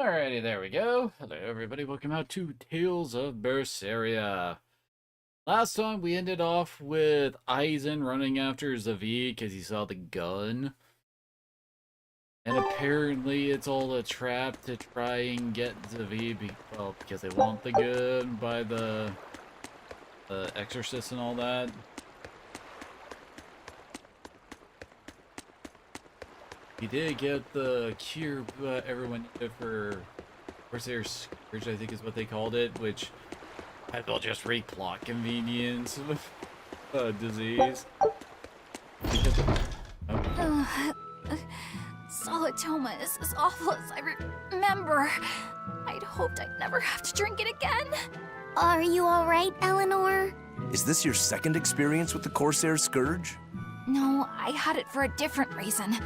Alrighty, there we go. Hello everybody, welcome out to Tales of Berseria. Last time we ended off with Aizen running after Zavi because he saw the gun. And apparently it's all a trap to try and get Zavi, because they want the gun by the exorcist and all that. He did get the cure everyone needed for Berseria Scourge, I think is what they called it, which will just wreak plot convenience with disease. Solitoma is as awful as I remember. I'd hoped I'd never have to drink it again. Are you alright, Eleanor? Is this your second experience with the Corsair Scourge? No, I had it for a different reason.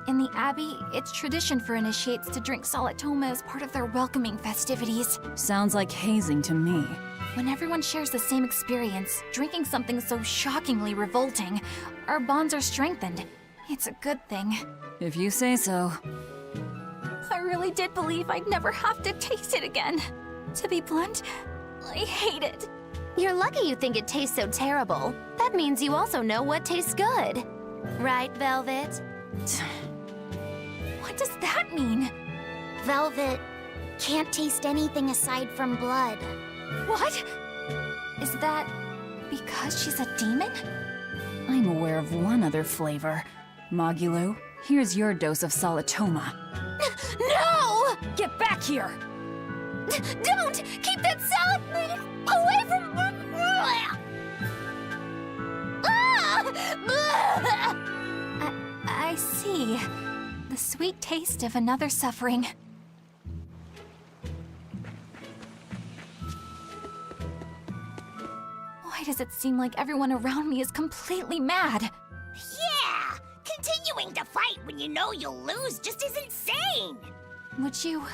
In the Abbey, it's tradition for initiates to drink Solitoma as part of their welcoming festivities. Sounds like hazing to me. When everyone shares the same experience, drinking something so shockingly revolting, our bonds are strengthened. It's a good thing. If you say so. I really did believe I'd never have to taste it again. To be blunt, I hate it. You're lucky you think it tastes so terrible. That means you also know what tastes good. Right, Velvet? What does that mean? Velvet can't taste anything aside from blood. What? Is that because she's a demon? I'm aware of one other flavor. Magulu, here's your dose of Solitoma. No! Get back here! Don't! Keep that salad away from... I see. The sweet taste of another suffering. Why does it seem like everyone around me is completely mad? Yeah! Continuing to fight when you know you'll lose just is insane! Would you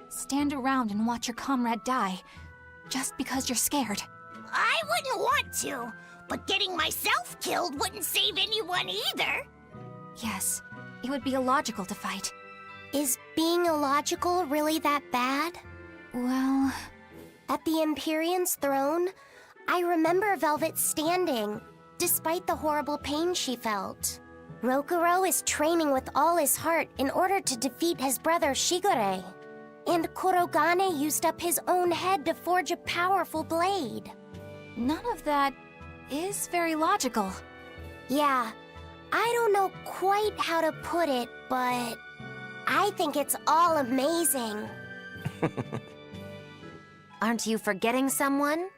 stand around and watch your comrade die just because you're scared? I wouldn't want to, but getting myself killed wouldn't save anyone either. Yes, it would be illogical to fight. Is being illogical really that bad? Well... At the Empyrean's throne, I remember Velvet standing, despite the horrible pain she felt. Rokuro is training with all his heart in order to defeat his brother Shigure. And Kurogane used up his own head to forge a powerful blade. None of that is very logical. Yeah, I don't know quite how to put it, but I think it's all amazing. Aren't you forgetting someone?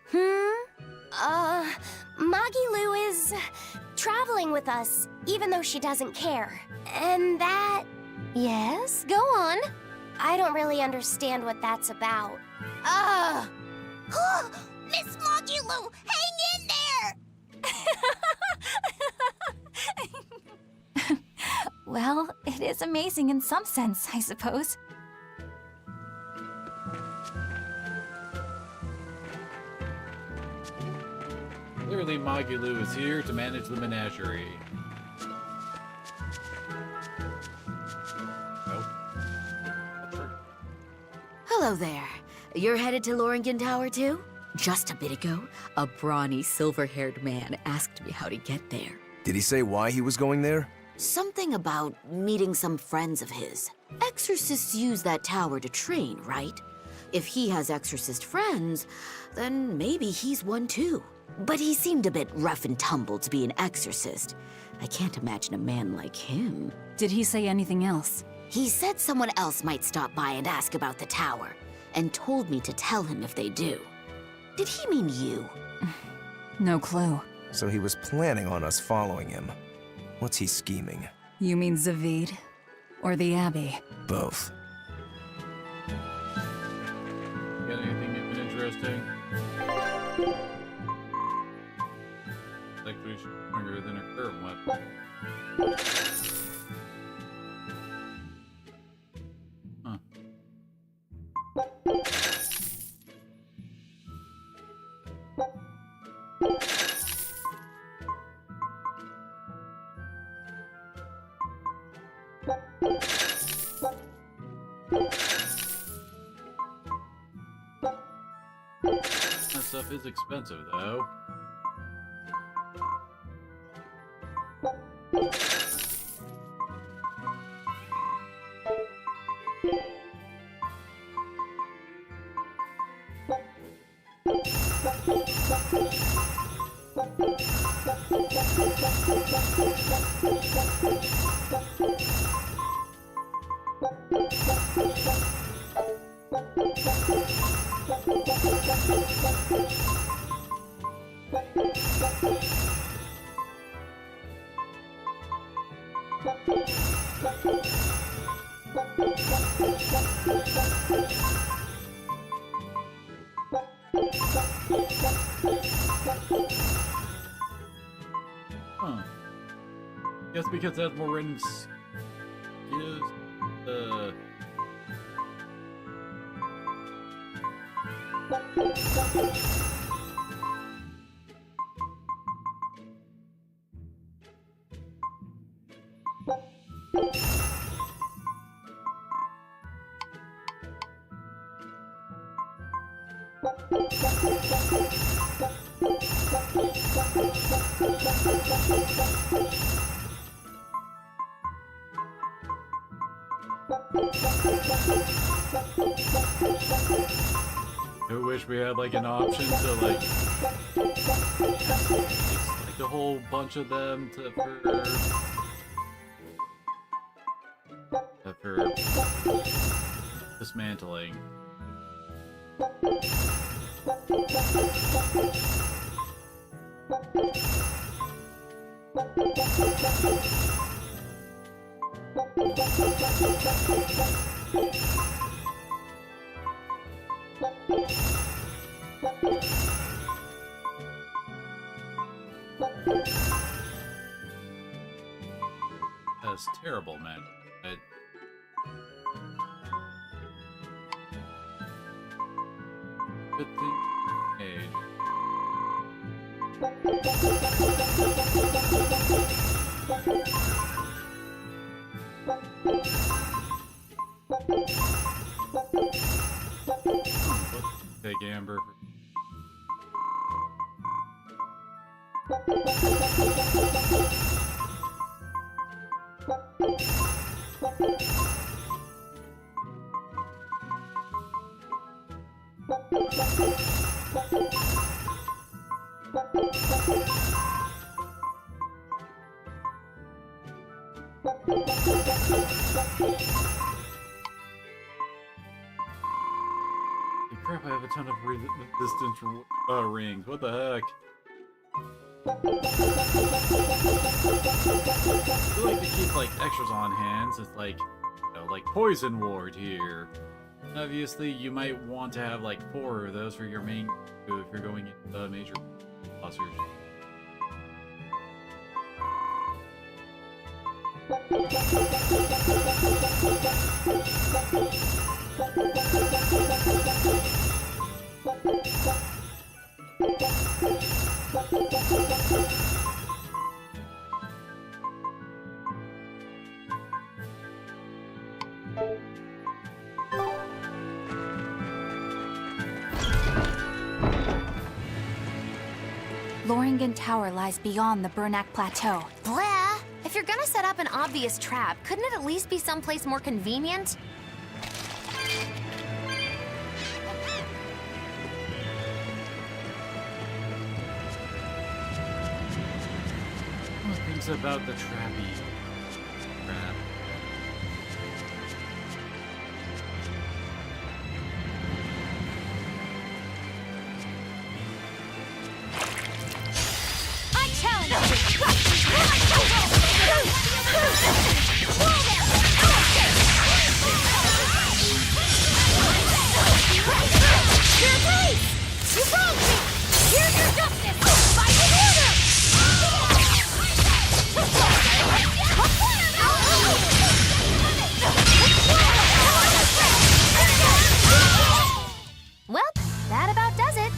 Magilu is traveling with us, even though she doesn't care. And that... Yes, go on. I don't really understand what that's about. Miss Mogulu, hang in there! Well, it is amazing in some sense, I suppose. Clearly Magulu is here to manage the menagerie. Hello there. You're headed to Loringen Tower too? Just a bit ago, a brawny, silver-haired man asked me how to get there. Did he say why he was going there? Something about meeting some friends of his. Exorcists use that tower to train, right? If he has exorcist friends, then maybe he's one too. But he seemed a bit rough and tumble to be an exorcist. I can't imagine a man like him. Did he say anything else? He said someone else might stop by and ask about the tower, and told me to tell him if they do. Did he mean you? No clue. So he was planning on us following him. What's he scheming? You mean Zavid? Or the Abbey? Both. Got anything even interesting? Like we should stronger than her current weapon. Huh. stuff is expensive, though. Huh. Guess because it has more random skills. I wish we had like an option to like a whole bunch of them for dismantling. That's terrible, man. Good thing. Age. Big Amber. Crap, I have a ton of resistance rings. What the heck? I feel like to keep like extras on hands. It's like, you know, like poison ward here. Obviously, you might want to have like 4 of those for your main if you're going into major bosses. Loringen Tower lies beyond the Bernac Plateau. Blah! If you're gonna set up an obvious trap, couldn't it at least be someplace more convenient? Things about the trappy trap. I challenge you! Your place! You wronged me! Here's your justice! By his order! Well, that about does it.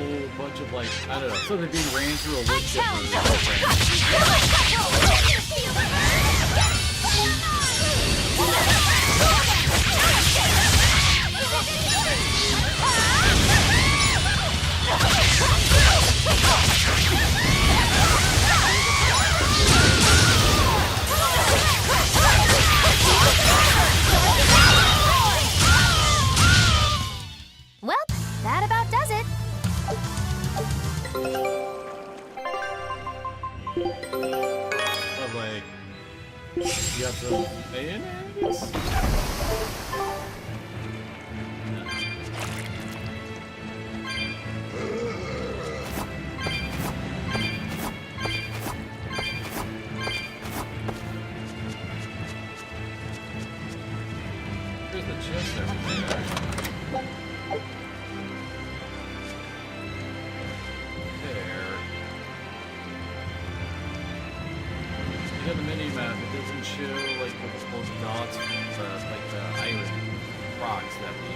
whole bunch of, like, I don't know, so they're being ran through a wood chipper. Well, that about does it. But, like, you have some mayonnaise? There's the chest over there. You know, the mini map, it doesn't show like what those dots, like the iron rocks that we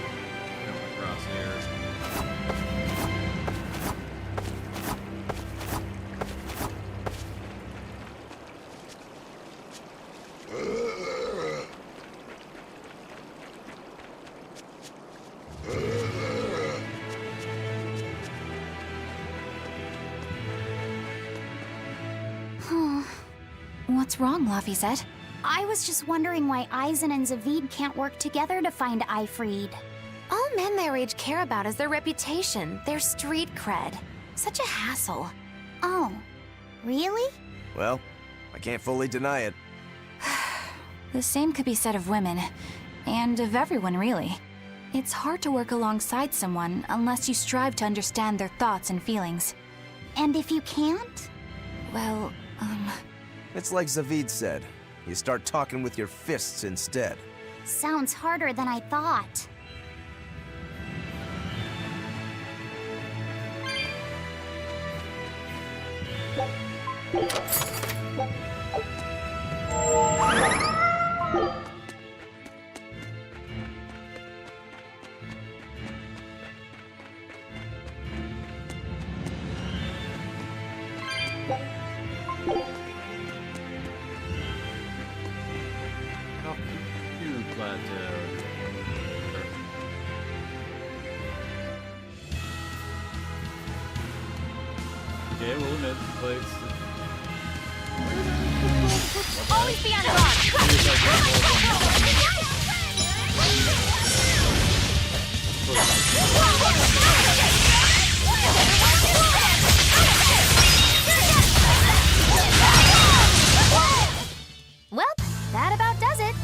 come across here. What's wrong, Laphicet? I was just wondering why Eisen and Zavid can't work together to find Eifried. All men their age care about is their reputation, their street cred. Such a hassle. Oh, really? Well, I can't fully deny it. The same could be said of women, and of everyone, really. It's hard to work alongside someone unless you strive to understand their thoughts and feelings. And if you can't? Well, It's like Zavid said. You start talking with your fists instead. Sounds harder than I thought. How cute plateau. Okay, we'll admit, but always be on guard! Well, that about does it.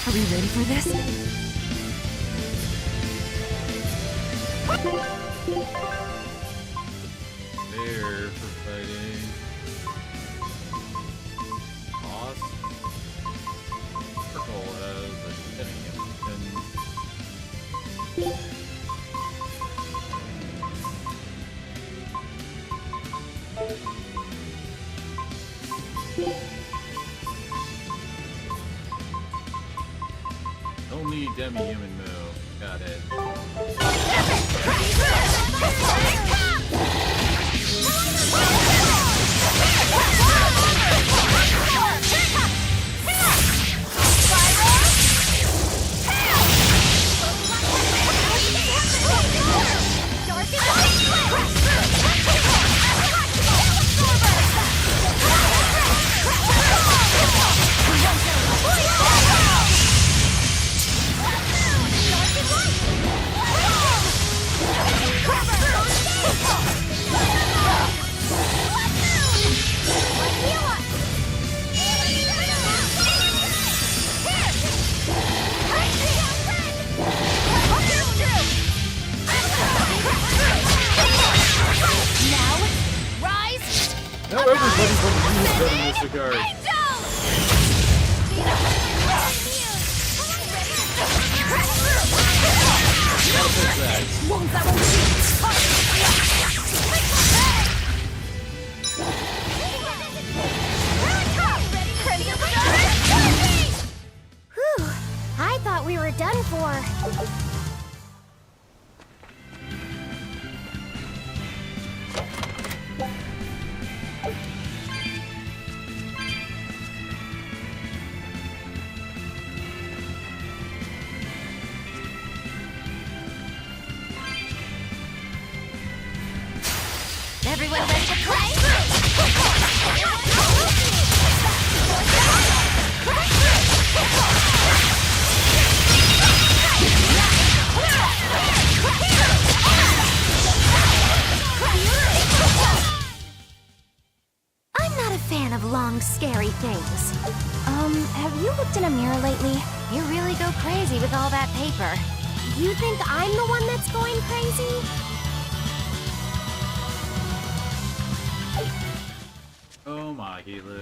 Are we ready for this? there for fighting. Boss. Circle has a hitting him. Only demi-human move. Got it. Now everybody from you is getting this regard. Everyone ready to play? I'm not a fan of long, scary things. Have you looked in a mirror lately? You really go crazy with all that paper. You think I'm the one that's going crazy? Oh my Hilo.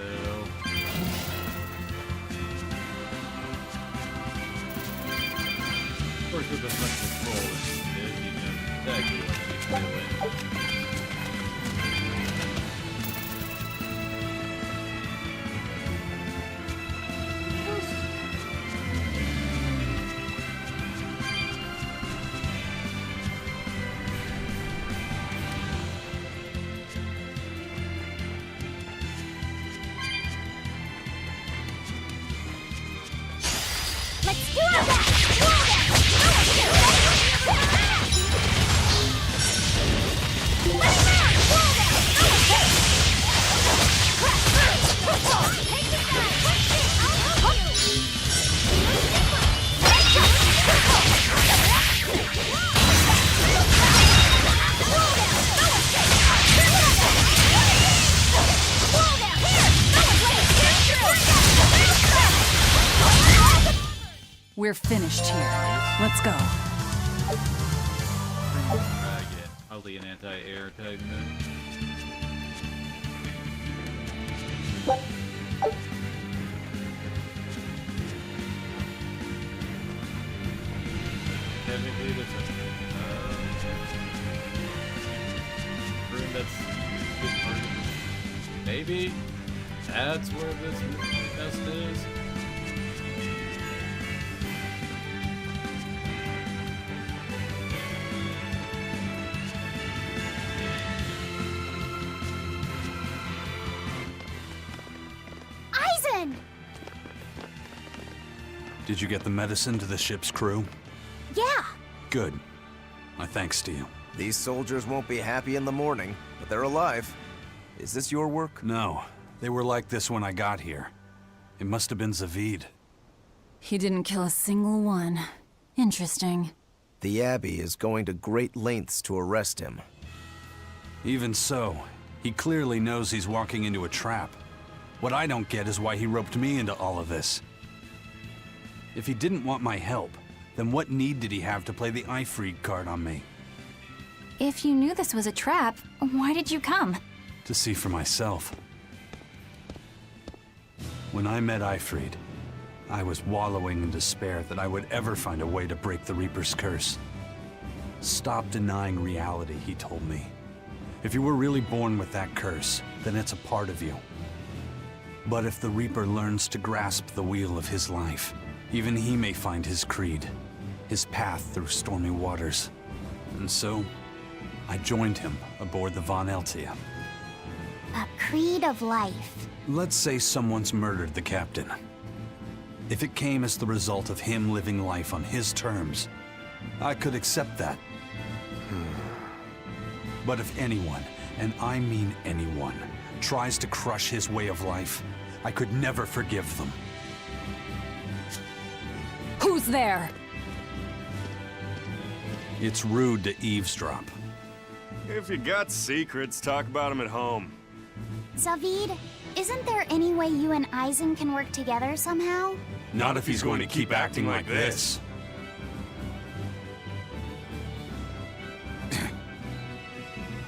Of course, with as much control as you did, you know exactly what she's doing. Let's do it! We're finished here. Let's go. Get probably an anti-air type move. Technically, that's a room that's good part of it. Maybe that's where this nest is. Aizen! Did you get the medicine to the ship's crew? Yeah, Good. My thanks to you. These soldiers won't be happy in the morning, but they're alive. Is this your work? No, they were like this when I got here. It must have been Zavid. He didn't kill a single one. Interesting. The Abbey is going to great lengths to arrest him. Even so, he clearly knows he's walking into a trap. What I don't get is why he roped me into all of this. If he didn't want my help, then what need did he have to play the Ifreed card on me? If you knew this was a trap, why did you come? To see for myself. When I met Ifreed, I was wallowing in despair that I would ever find a way to break the Reaper's curse. Stop denying reality, he told me. If you were really born with that curse, then it's a part of you. But if the Reaper learns to grasp the wheel of his life, even he may find his creed, his path through stormy waters. And so, I joined him aboard the Von Eltia. a creed of life. Let's say someone's murdered the captain. If it came as the result of him living life on his terms, I could accept that. But if anyone, and I mean anyone, tries to crush his way of life, I could never forgive them. Who's there? It's rude to eavesdrop. If you got secrets, talk about them at home. Zavid, isn't there any way you and Aizen can work together somehow? Not if he's going to keep acting like this.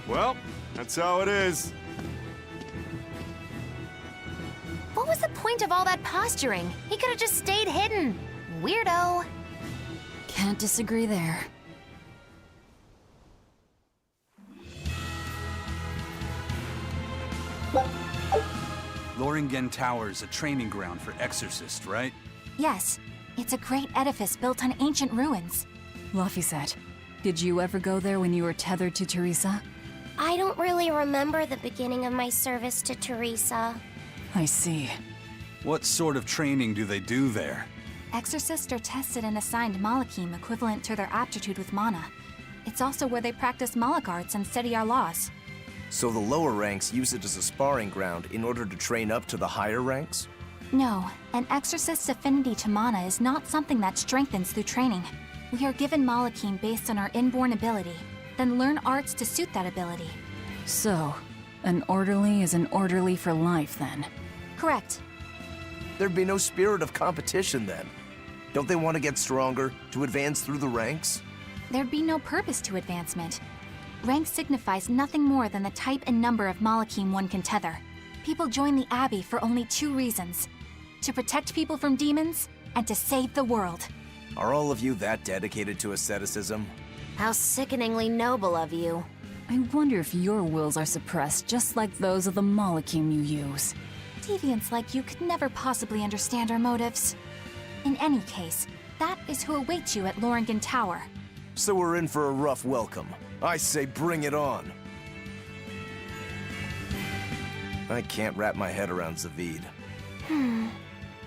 Well, that's how it is. What was the point of all that posturing? He could have just stayed hidden. Weirdo. Can't disagree there. Loringen Tower is a training ground for exorcists, right? Yes. It's a great edifice built on ancient ruins. Laphicet, did you ever go there when you were tethered to Teresa? I don't really remember the beginning of my service to Teresa. I see. What sort of training do they do there? Exorcists are tested and assigned Malachim equivalent to their aptitude with mana. It's also where they practice Malach arts and study our laws. So the lower ranks use it as a sparring ground in order to train up to the higher ranks? No, an exorcist's affinity to mana is not something that strengthens through training. We are given Malachim based on our inborn ability, then learn arts to suit that ability. So, an orderly is an orderly for life, then? Correct. There'd be no spirit of competition then. Don't they want to get stronger, to advance through the ranks? There'd be no purpose to advancement. Rank signifies nothing more than the type and number of Malachim one can tether. People join the Abbey for only 2 reasons: to protect people from demons, and to save the world. Are all of you that dedicated to asceticism? How sickeningly noble of you. I wonder if your wills are suppressed just like those of the Malachim you use. Deviants like you could never possibly understand our motives. In any case, that is who awaits you at Loringen Tower. So we're in for a rough welcome. I say bring it on. I can't wrap my head around Zavid.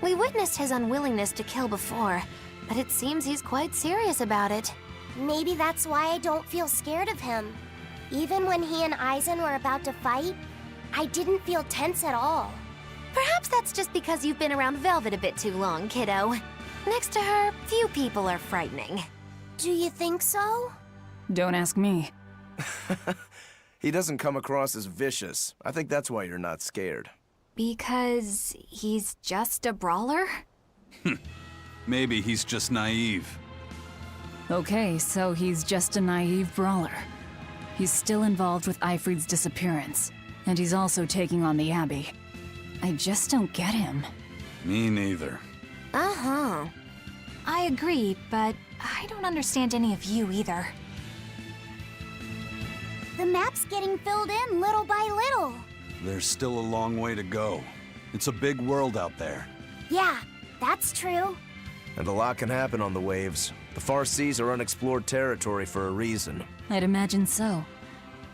We witnessed his unwillingness to kill before, but it seems he's quite serious about it. Maybe that's why I don't feel scared of him. Even when he and Eisen were about to fight, I didn't feel tense at all. Perhaps that's just because you've been around Velvet a bit too long, kiddo. Next to her, few people are frightening. Do you think so? Don't ask me. He doesn't come across as vicious. I think that's why you're not scared. Because he's just a brawler? Maybe he's just naive. Okay, so he's just a naive brawler. He's still involved with Eifried's disappearance, and he's also taking on the Abbey. I just don't get him. Me neither. Uh-huh. I agree, but I don't understand any of you either. The map's getting filled in little by little. There's still a long way to go. It's a big world out there. Yeah, that's true. And a lot can happen on the waves. The far seas are unexplored territory for a reason. I'd imagine so.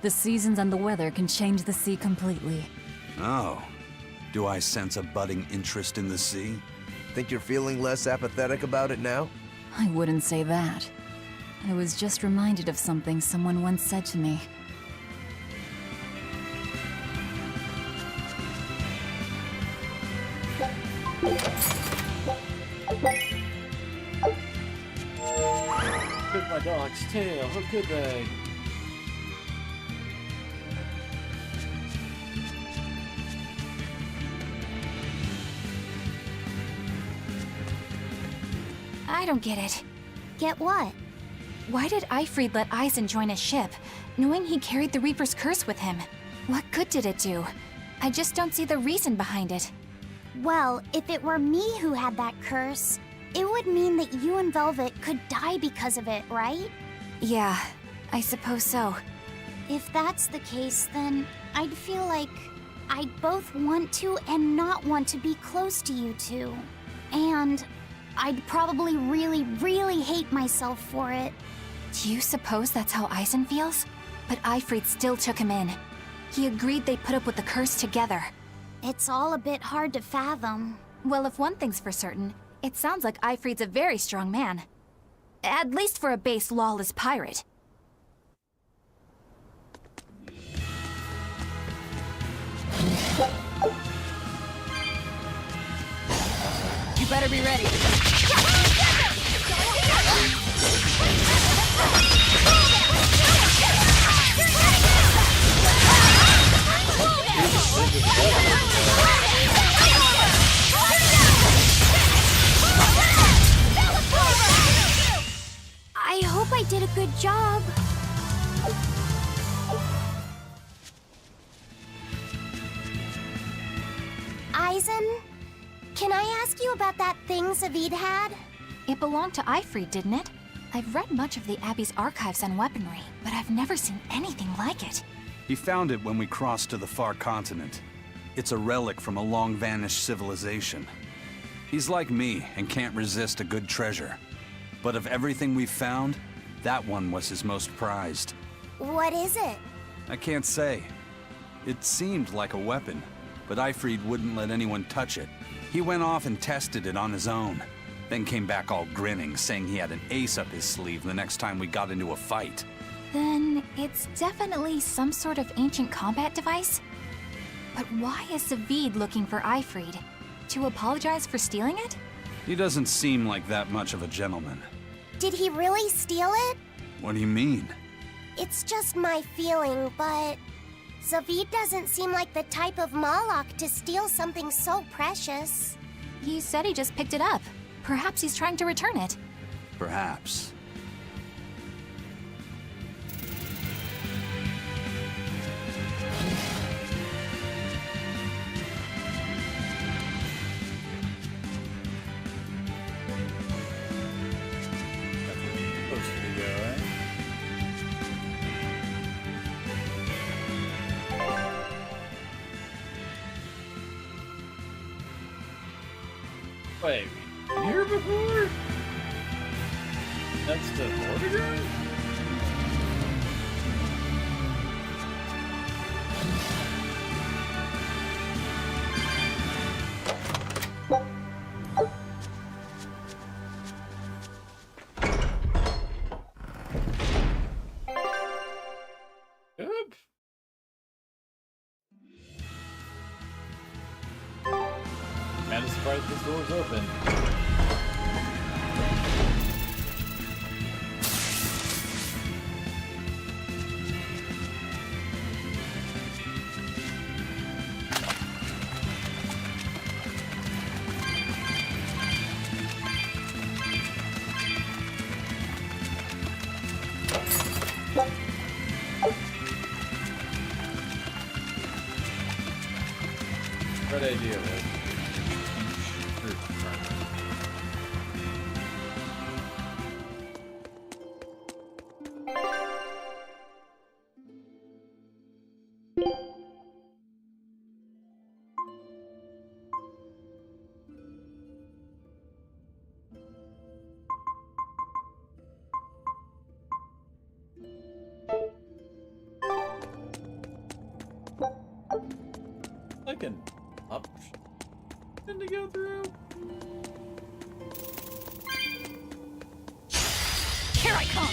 The seasons and the weather can change the sea completely. Oh. Do I sense a budding interest in the sea? Think you're feeling less apathetic about it now? I wouldn't say that. I was just reminded of something someone once said to me. Took my dog's tail, how could they? I don't get it. Get what? Why did Eifried let Eisen join his ship, knowing he carried the Reaper's curse with him? What good did it do? I just don't see the reason behind it. Well, if it were me who had that curse, it would mean that you and Velvet could die because of it, right? Yeah, I suppose so. If that's the case, then I'd feel like I'd both want to and not want to be close to you two. And I'd probably really, really hate myself for it. Do you suppose that's how Eisen feels? But Eifried still took him in. He agreed they put up with the curse together. It's all a bit hard to fathom. Well, if one thing's for certain, it sounds like Eifried's a very strong man. At least for a base, lawless pirate. You better be ready. I hope I did a good job. Eisen, can I ask you about that thing Zavid had? It belonged to Eifried, didn't it? I've read much of the Abbey's archives on weaponry, but I've never seen anything like it. He found it when we crossed to the far continent. It's a relic from a long-vanished civilization. He's like me and can't resist a good treasure. But of everything we've found, that one was his most prized. What is it? I can't say. It seemed like a weapon, but Ifrid wouldn't let anyone touch it. He went off and tested it on his own, then came back all grinning, saying he had an ace up his sleeve the next time we got into a fight. Then it's definitely some sort of ancient combat device? But why is Zavid looking for Ifrid? To apologize for stealing it? He doesn't seem like that much of a gentleman. Did he really steal it? What do you mean? It's just my feeling, but Zavid doesn't seem like the type of Malak to steal something so precious. He said he just picked it up. Perhaps he's trying to return it. Perhaps. Wait, been here before? That's the photograph? Oop. Kinda surprised this door's open. Good idea, Liz. Like an option to go through. Here I come!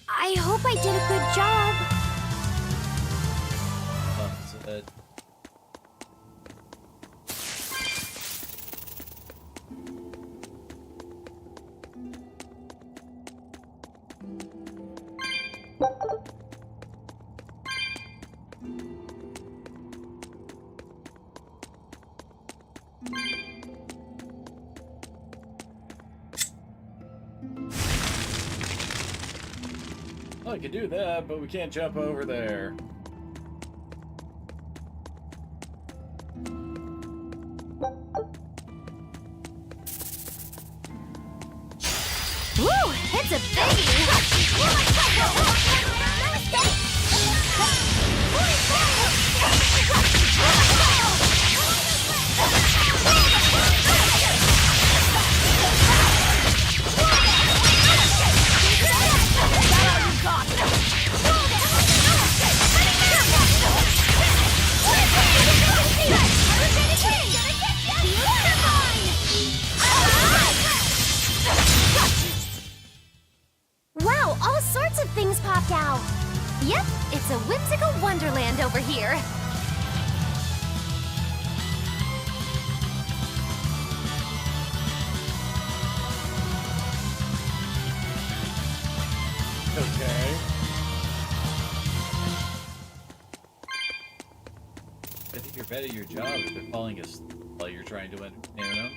I hope I did a good job. Sunset. Well, I could do that, but we can't jump over there. Woo! It's a biggie! Wow, all sorts of things popped out. Yep, it's a whimsical wonderland over here. Okay. I think you're bad at your job if they're falling asleep while you're trying to entertain them.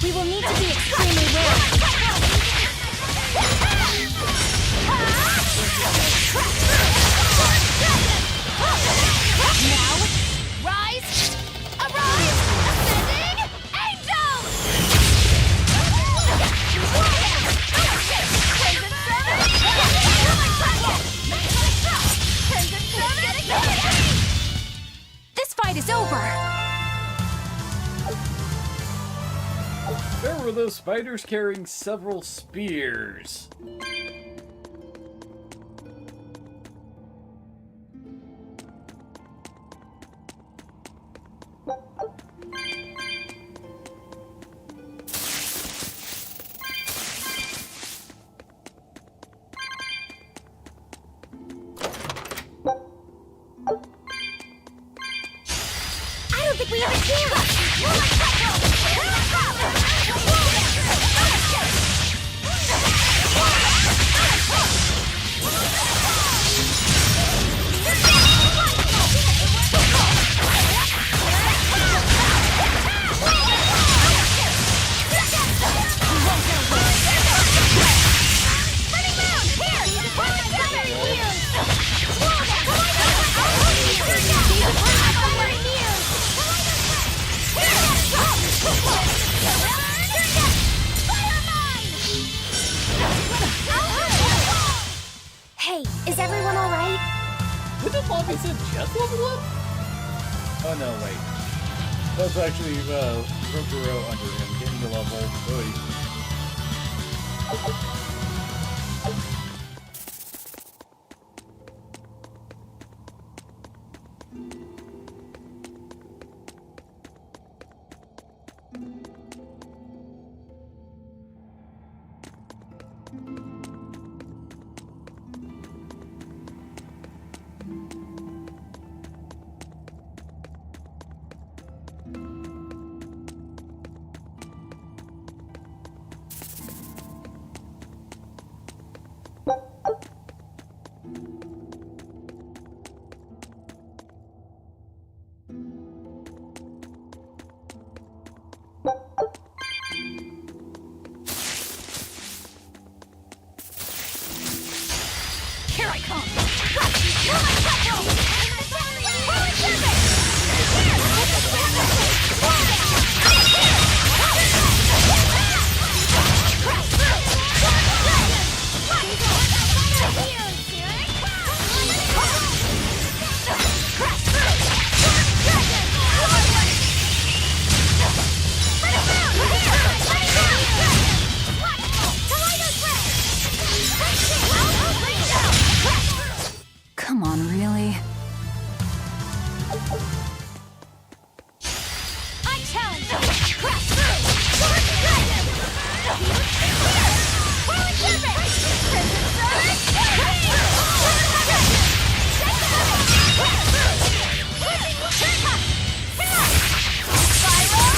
We will need to be extremely wary. Now, rise! Arise! Ascending angels! This fight is over! There were those spiders carrying several spears. I don't think we have a chance! Hey, is everyone alright? Didn't Bobby said Jess level up? Oh no, wait. That's actually Rokuro under him, getting a level. Here I come! Come on, really? I challenge you! Crash through! Sword dragon! Whirling tempest! Crimson Summon! Crash through! Sword dragon! Shake the Crash through! Whipping Turn! Spiral!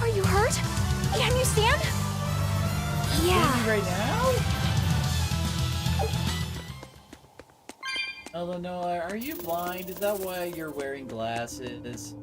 Are you hurt? Can you stand? Yeah. Right now? Eleanor, are you blind? Is that why you're wearing glasses?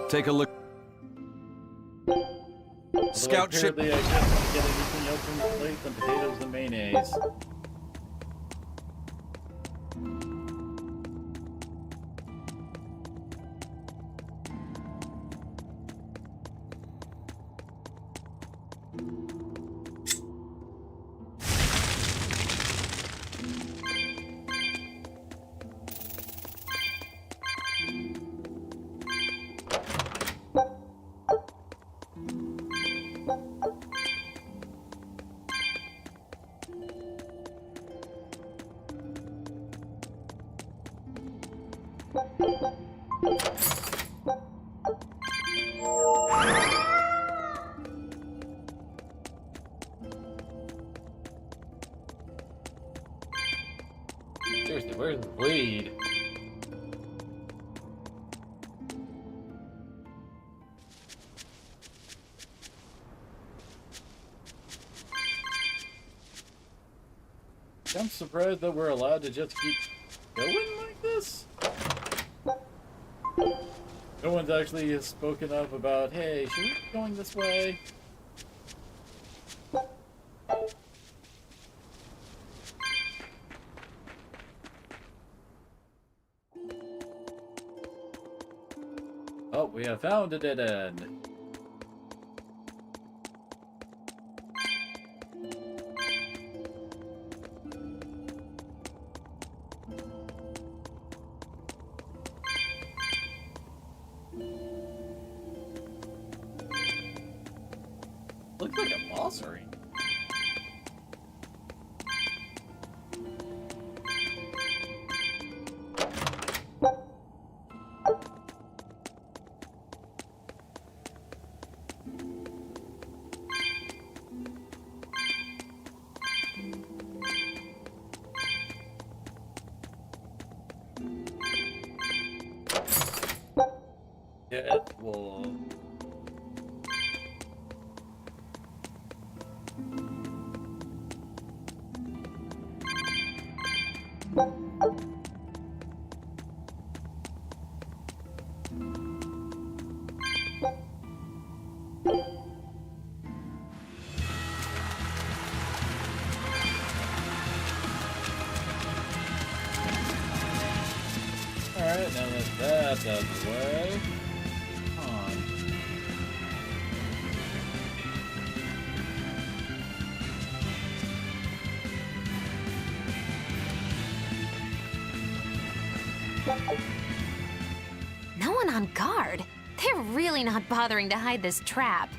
Take a look. Scout ship. Apparently, I just want to get anything else from the plate than potatoes and mayonnaise. Seriously, where's the blade? I'm surprised that we're allowed to just keep going like this. No one's actually spoken up about, hey, should we be going this way? Oh, we have found a dead end. Looks like a boss ring. Yeah, well. Alright, now that that's out of the way. Come on. No one on guard. They're really not bothering to hide this trap.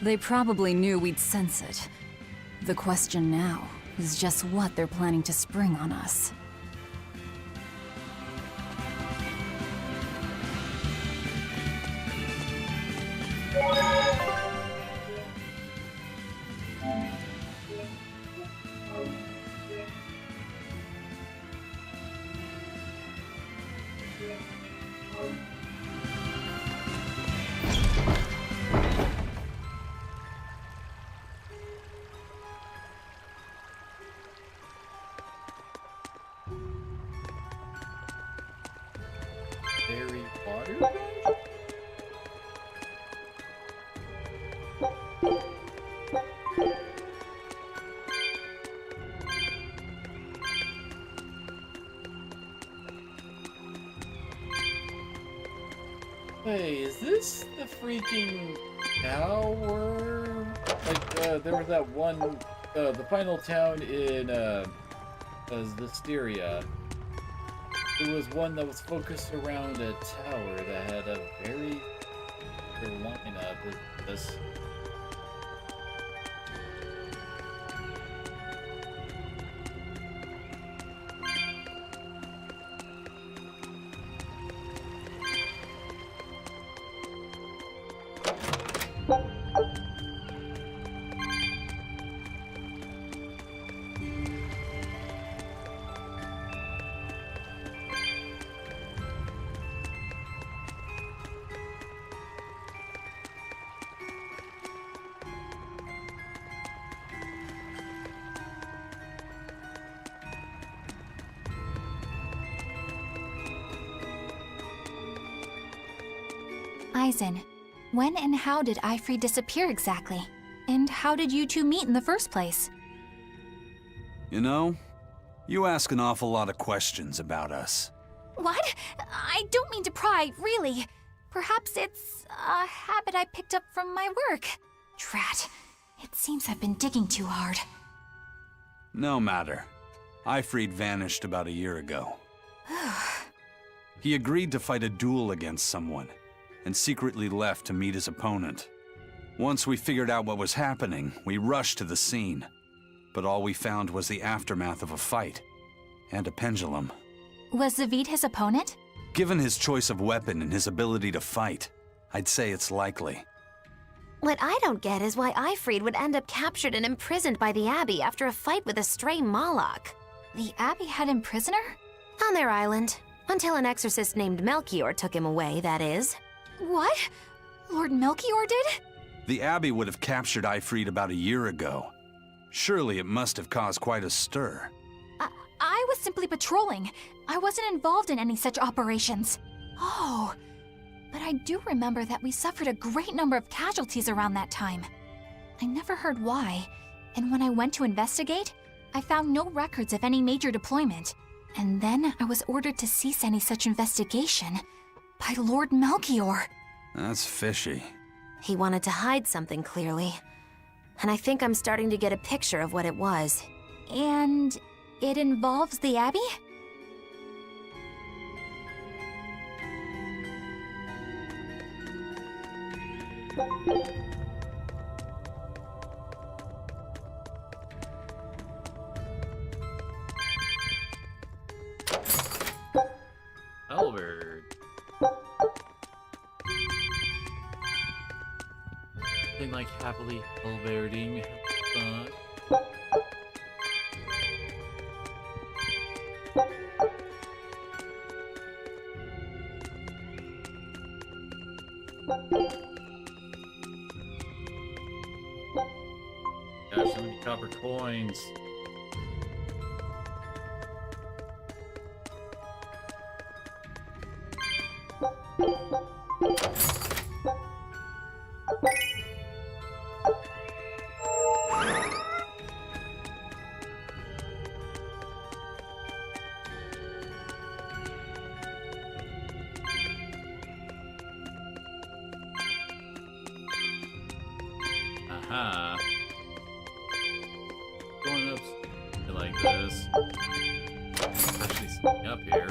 They probably knew we'd sense it. The question now is just what they're planning to spring on us. Fairy water gun? Hey, is this the freaking tower? Like, there was that one, the final town in, Berseria. It was one that was focused around a tower that had a very good lineup. This. Aizen, When and how did Ifrid disappear exactly? And how did you two meet in the first place? You know, you ask an awful lot of questions about us. What? I don't mean to pry, really. Perhaps it's a habit I picked up from my work. Drat. It seems I've been digging too hard. No matter. Ifrid vanished about a year ago. He agreed to fight a duel against someone, and secretly left to meet his opponent. Once we figured out what was happening, we rushed to the scene. But all we found was the aftermath of a fight, and a pendulum. Was Zavid his opponent? Given his choice of weapon and his ability to fight, I'd say it's likely. What I don't get is why Ifrid would end up captured and imprisoned by the Abbey after a fight with a stray Moloch. The Abbey had him prisoner? On their island. Until an exorcist named Melchior took him away, that is. What? Lord Melchior did? The Abbey would have captured Ifrid about a year ago. Surely it must have caused quite a stir. I was simply patrolling. I wasn't involved in any such operations. Oh, but I do remember that we suffered a great number of casualties around that time. I never heard why, and when I went to investigate, I found no records of any major deployment. And then I was ordered to cease any such investigation by Lord Melchior. That's fishy. He wanted to hide something, clearly. And I think I'm starting to get a picture of what it was. And it involves the Abbey? Albert. Something like happily Alberting. Gosh, so many copper coins. Aha. Going up like this. Actually something up here.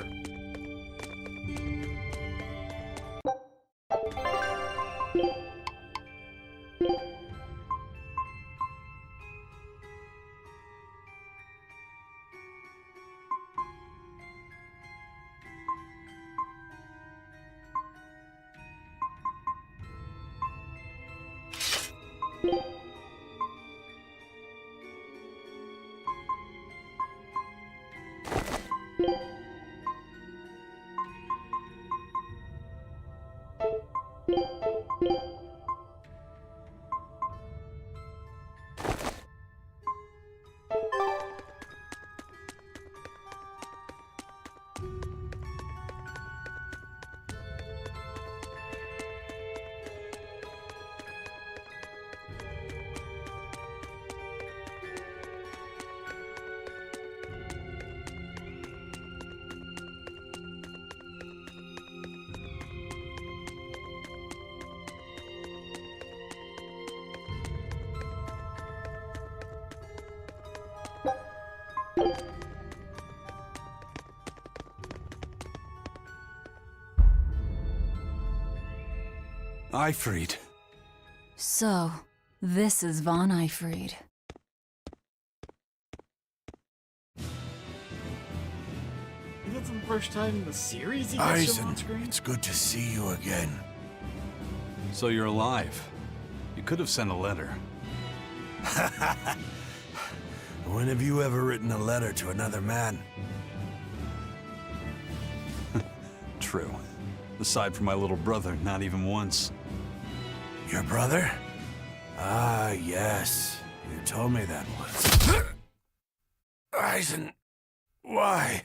Ifrid. So, this is Von Ifrid. That's the first time in the series he gets shown on screen. It's good to see you again. So you're alive. You could have sent a letter. When have you ever written a letter to another man? True. Aside from my little brother, not even once. Your brother? Ah, yes. You told me that once. Eisen, why?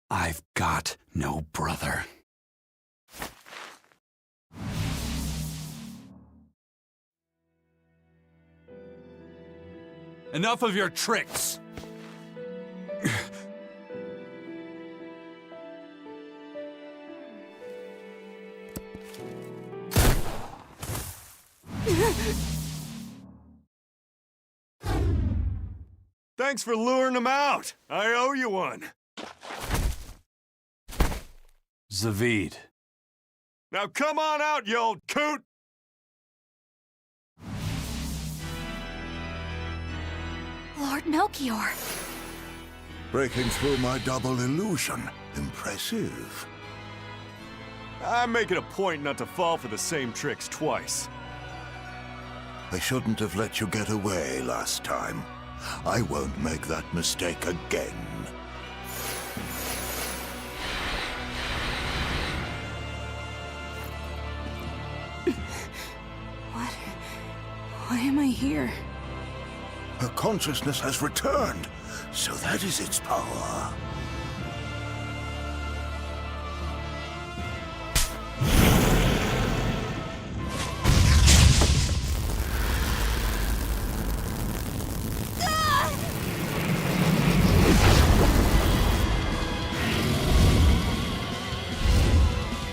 I've got no brother. Enough of your tricks! Thanks for luring him out. I owe you one. Zavid. Now come on out, you old coot! Lord Melchior. Breaking through my double illusion. Impressive. I make it a point not to fall for the same tricks twice. I shouldn't have let you get away last time. I won't make that mistake again. Why am I here? Her consciousness has returned, so that is its power.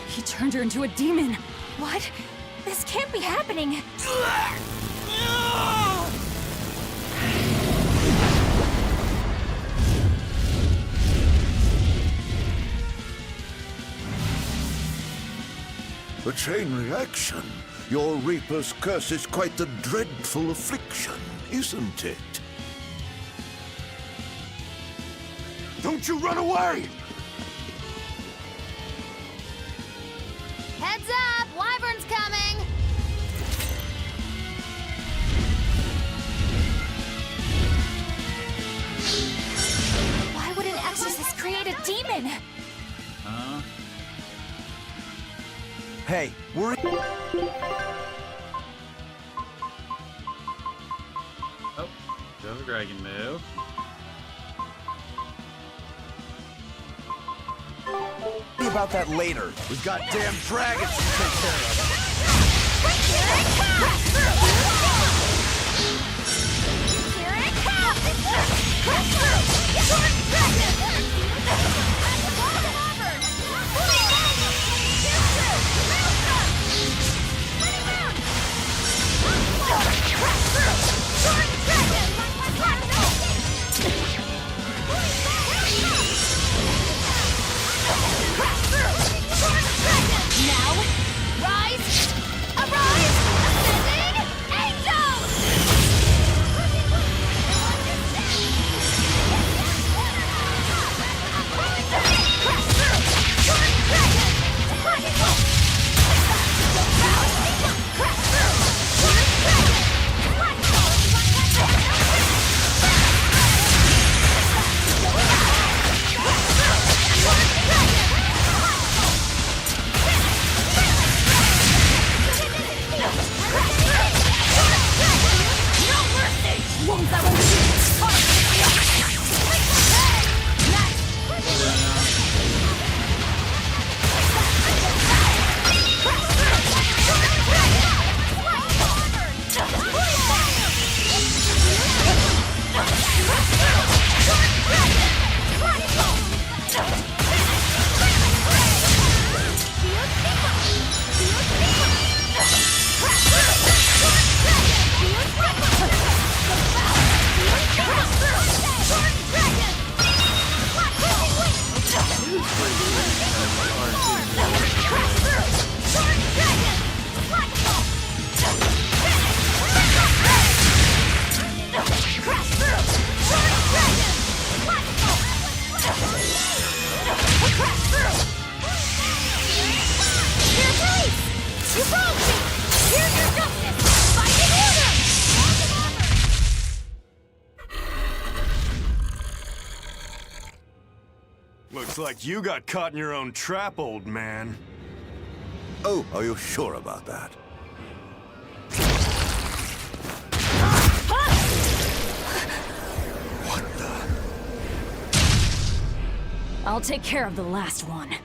He turned her into a demon. What? This can't be happening. A chain reaction. Your Reaper's curse is quite the dreadful affliction, isn't it? Don't you run away! Heads up! Wyvern's coming! Why would an exorcist create a demon? Huh? Hey, we're... Oh, go the dragon move. Worry about that later. We've got damn dragons to take care of. Looks like you got caught in your own trap, old man. Oh, are you sure about that? What the? I'll take care of the last one.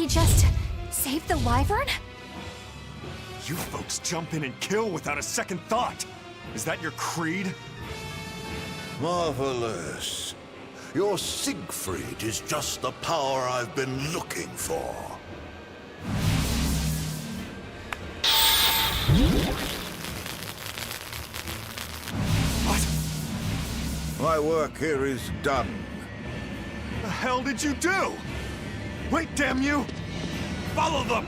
we just save the wyvern? You folks jump in and kill without a second thought. Is that your creed? Marvelous. Your Siegfried is just the power I've been looking for. What? My work here is done. The hell did you do? Wait, damn you! Follow them!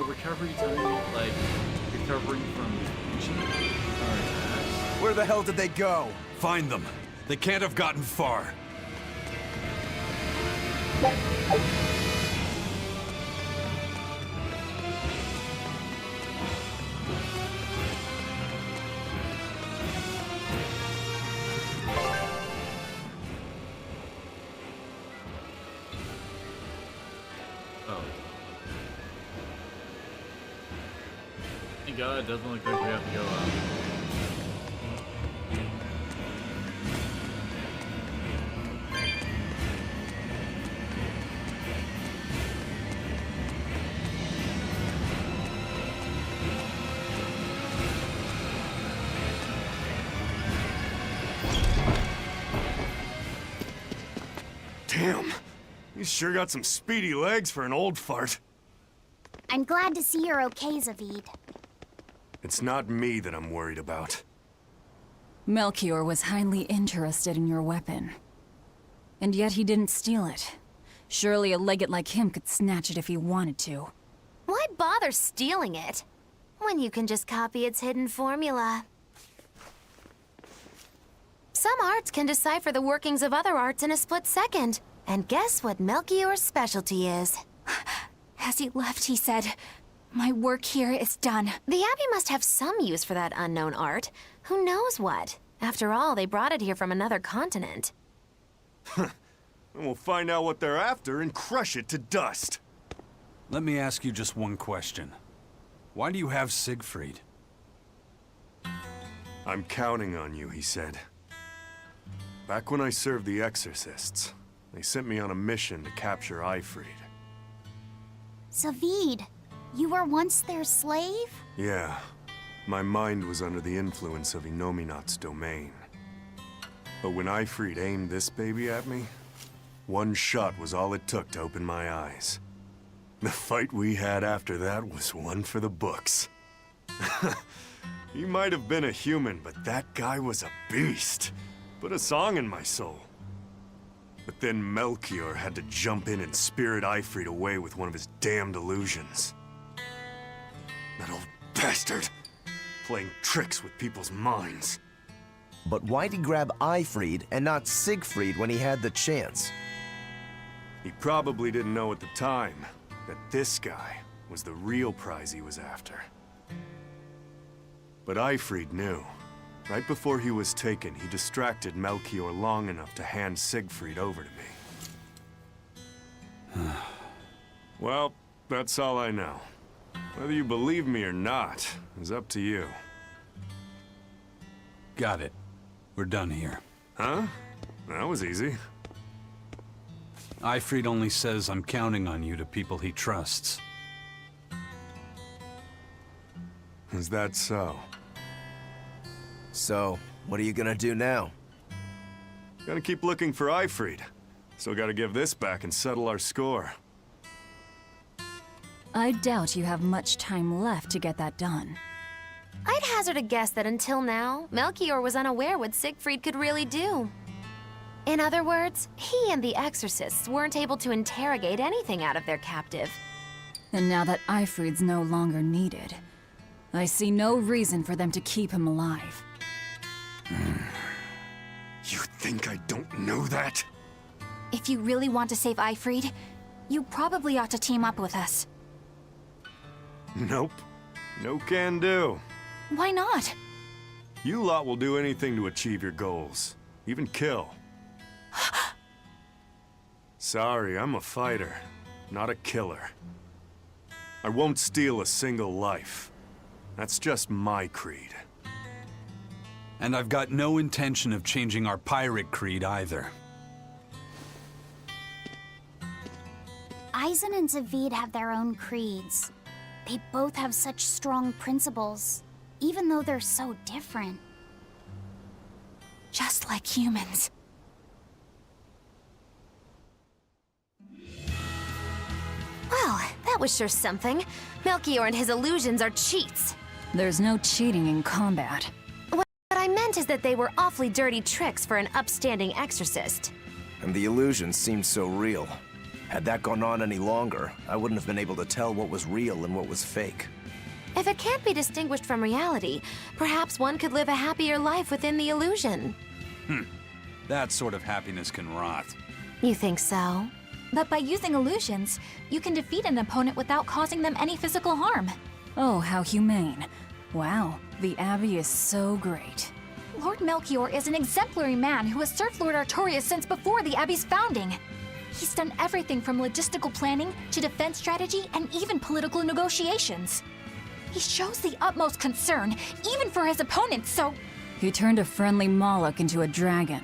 Recovery time, like recovering from attacks. Where the hell did they go? Find them. They can't have gotten far. Oh. Thank God, it doesn't look like we have to go out. Damn. You sure got some speedy legs for an old fart. I'm glad to see you're okay, Zavid. It's not me that I'm worried about. Melchior was highly interested in your weapon. And yet he didn't steal it. Surely a legate like him could snatch it if he wanted to. Why bother stealing it when you can just copy its hidden formula? Some arts can decipher the workings of other arts in a split second. And guess what Melchior's specialty is? As he left, he said, "My work here is done." The Abbey must have some use for that unknown art. Who knows what? After all, they brought it here from another continent. And we'll find out what they're after and crush it to dust. Let me ask you just one question. Why do you have Siegfried? I'm counting on you, he said. Back when I served the Exorcists, they sent me on a mission to capture Eifried. Zavid, you were once their slave? Yeah. My mind was under the influence of Inominat's domain. But when Eifried aimed this baby at me, one shot was all it took to open my eyes. The fight we had after that was one for the books. He might have been a human, but that guy was a beast. Put a song in my soul. But then Melchior had to jump in and spirit Eifried away with one of his damned illusions. That old bastard! Playing tricks with people's minds. But why'd he grab Eifried and not Siegfried when he had the chance? He probably didn't know at the time that this guy was the real prize he was after. But Eifried knew. Right before he was taken, he distracted Melchior long enough to hand Siegfried over to me. Well, that's all I know. Whether you believe me or not is up to you. Got it. We're done here. Huh? That was easy. Eifried only says I'm counting on you to people he trusts. Is that so? So, what are you gonna do now? Gotta keep looking for Eifried. Still gotta give this back and settle our score. I doubt you have much time left to get that done. I'd hazard a guess that until now, Melchior was unaware what Siegfried could really do. In other words, he and the Exorcists weren't able to interrogate anything out of their captive. And now that Eifried's no longer needed, I see no reason for them to keep him alive. You think I don't know that? If you really want to save Eifried, You probably ought to team up with us. Nope. No can do. Why not? You lot will do anything to achieve your goals. Even kill. Sorry, I'm a fighter, not a killer. I won't steal a single life. That's just my creed. And I've got no intention of changing our pirate creed either. Aizen and Zavid have their own creeds. They both have such strong principles, even though they're so different. Just like humans. Well, that was sure something. Melchior and his illusions are cheats. There's no cheating in combat. What I meant is that they were awfully dirty tricks for an upstanding exorcist. And the illusions seemed so real. Had that gone on any longer, I wouldn't have been able to tell what was real and what was fake. If it can't be distinguished from reality, perhaps one could live a happier life within the illusion. That sort of happiness can rot. You think so? But by using illusions, you can defeat an opponent without causing them any physical harm. Oh, how humane. Wow, the Abbey is so great. Lord Melchior is an exemplary man who has served Lord Artorias since before the Abbey's founding. He's done everything from logistical planning to defense strategy and even political negotiations. He shows the utmost concern, even for his opponents, so... He turned a friendly Moloch into a dragon.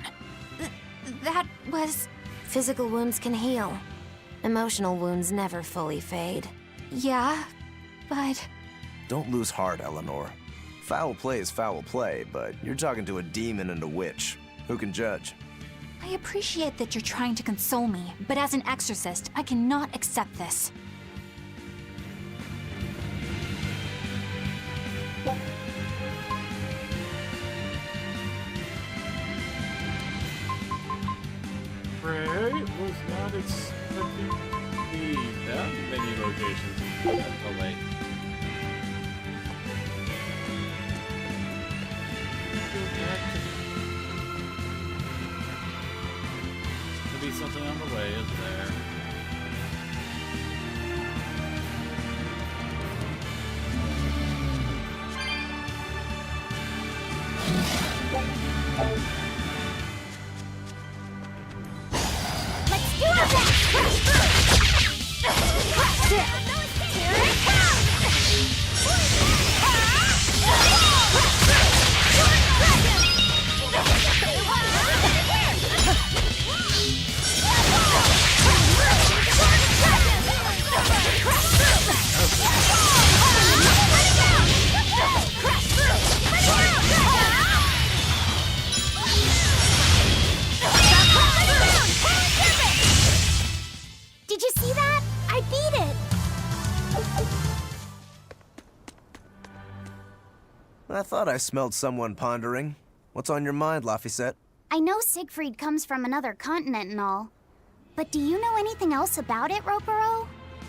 That was... Physical wounds can heal. Emotional wounds never fully fade. Yeah, but... Don't lose heart, Eleanor. Foul play is foul play, but you're talking to a demon and a witch. Who can judge? I appreciate that you're trying to console me, but as an exorcist, I cannot accept this. Right, was not expecting to be that many locations at the lake. Could be something on the way, is there? Did you see that? I beat it! I thought I smelled someone pondering. What's on your mind, Laphicet? I know Siegfried comes from another continent and all, but do you know anything else about it, Rokuro?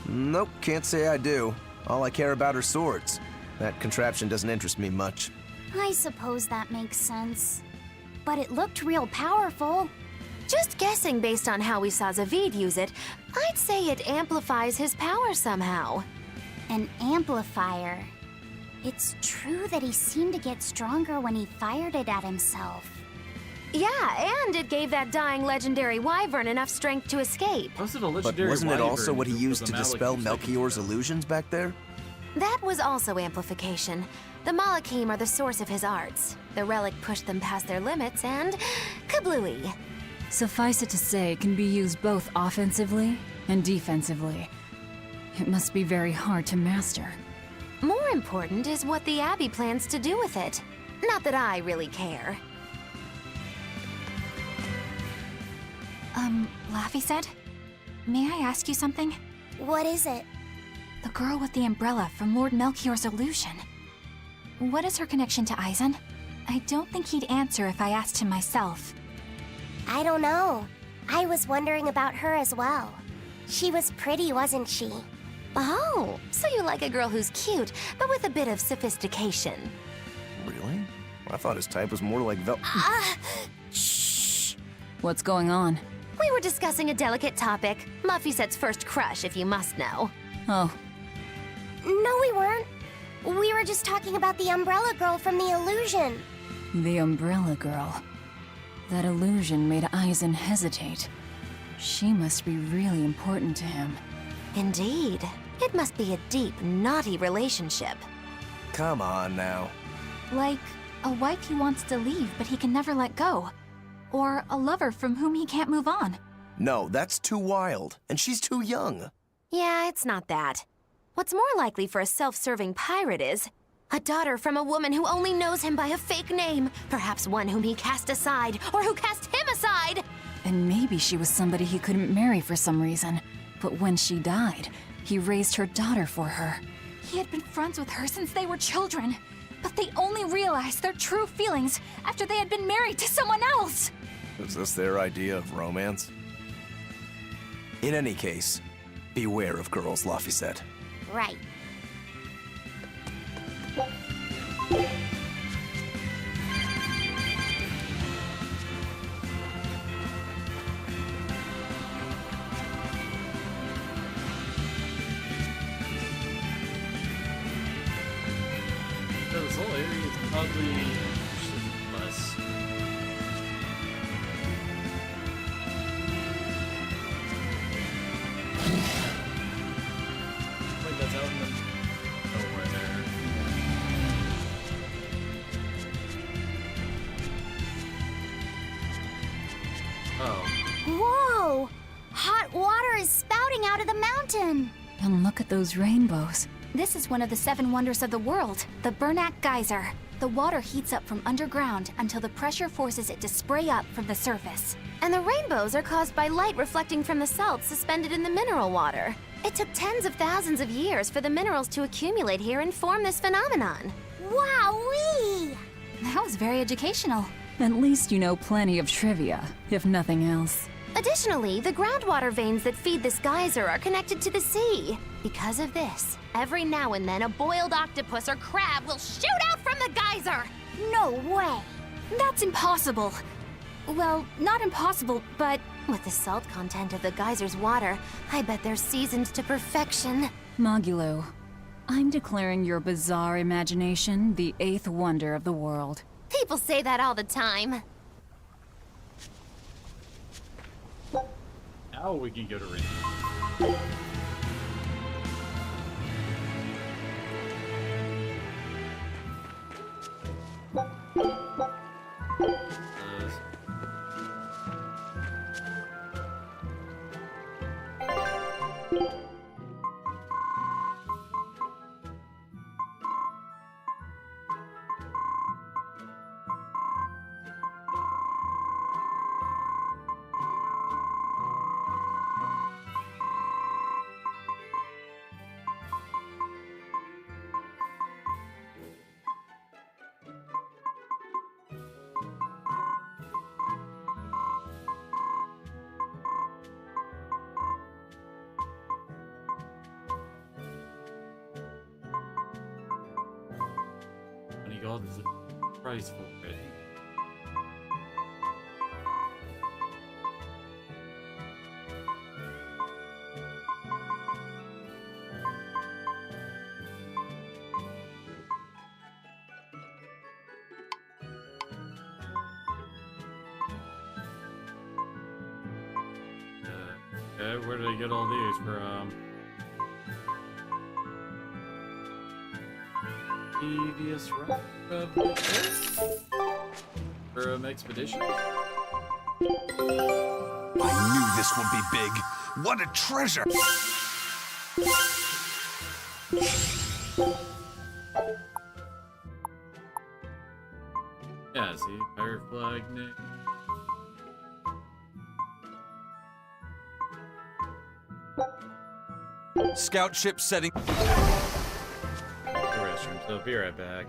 Nope, can't say I do. All I care about are swords. That contraption doesn't interest me much. I suppose that makes sense. But it looked real powerful. Just guessing based on how we saw Zavid use it, I'd say it amplifies his power somehow. An amplifier. It's true that he seemed to get stronger when he fired it at himself. Yeah, and it gave that dying legendary wyvern enough strength to escape. Was it a But legendary wasn't it also wyvern what he with used a to mallet dispel sticking Melchior's to it? illusions back there? That was also amplification. The Malachim are the source of his arts. The relic pushed them past their limits and... kablooey. Suffice it to say, it can be used both offensively and defensively. It must be very hard to master. More important is what the Abbey plans to do with it. Not that I really care. Laphicet? May I ask you something? What is it? The girl with the umbrella from Lord Melchior's illusion. What is her connection to Aizen? I don't think he'd answer if I asked him myself. I don't know. I was wondering about her as well. She was pretty, wasn't she? Oh, so you like a girl who's cute, but with a bit of sophistication. Really? I thought his type was more like Shh! What's going on? We were discussing a delicate topic. Laphicette's first crush, if you must know. Oh, No, we weren't. We were just talking about the umbrella girl from the illusion. the Umbrella Girl. That illusion made Eisen hesitate. She must be really important to him. Indeed. It must be a deep, naughty relationship. Come on now. Like a wife he wants to leave, but he can never let go. Or a lover from whom he can't move on. No, that's too wild, and she's too young. Yeah, it's not that. What's more likely for a self-serving pirate is a daughter from a woman who only knows him by a fake name, perhaps one whom he cast aside, or who cast him aside! And maybe she was somebody he couldn't marry for some reason. But when she died, he raised her daughter for her. He had been friends with her since they were children. But they only realized their true feelings after they had been married to someone else. Is this their idea of romance? In any case, beware of girls, Laphicette. Right. This whole area is probably less. Like that's out in the nowhere there. Oh. Whoa! Hot water is spouting out of the mountain! And look at those rainbows. This is one of the 7 wonders of the world, the Bernak Geyser. The water heats up from underground until the pressure forces it to spray up from the surface. And the rainbows are caused by light reflecting from the salts suspended in the mineral water. It took tens of thousands of years for the minerals to accumulate here and form this phenomenon. Wowee! That was very educational. At least you know plenty of trivia, if nothing else. Additionally, the groundwater veins that feed this geyser are connected to the sea. Because of this, every now and then a boiled octopus or crab will shoot out from the geyser! No way! That's impossible. Well, not impossible, but With the salt content of the geyser's water, I bet they're seasoned to perfection. Magulu, I'm declaring your bizarre imagination the 8th wonder of the world. People say that all the time. Now we can go to Ring. $20 is the price for it. Okay, where did I get all these from? Previous run of the for expedition. I knew this would be big. What a treasure! Yeah, see, pirate flag name. Scout ship setting. The restroom, so be right back.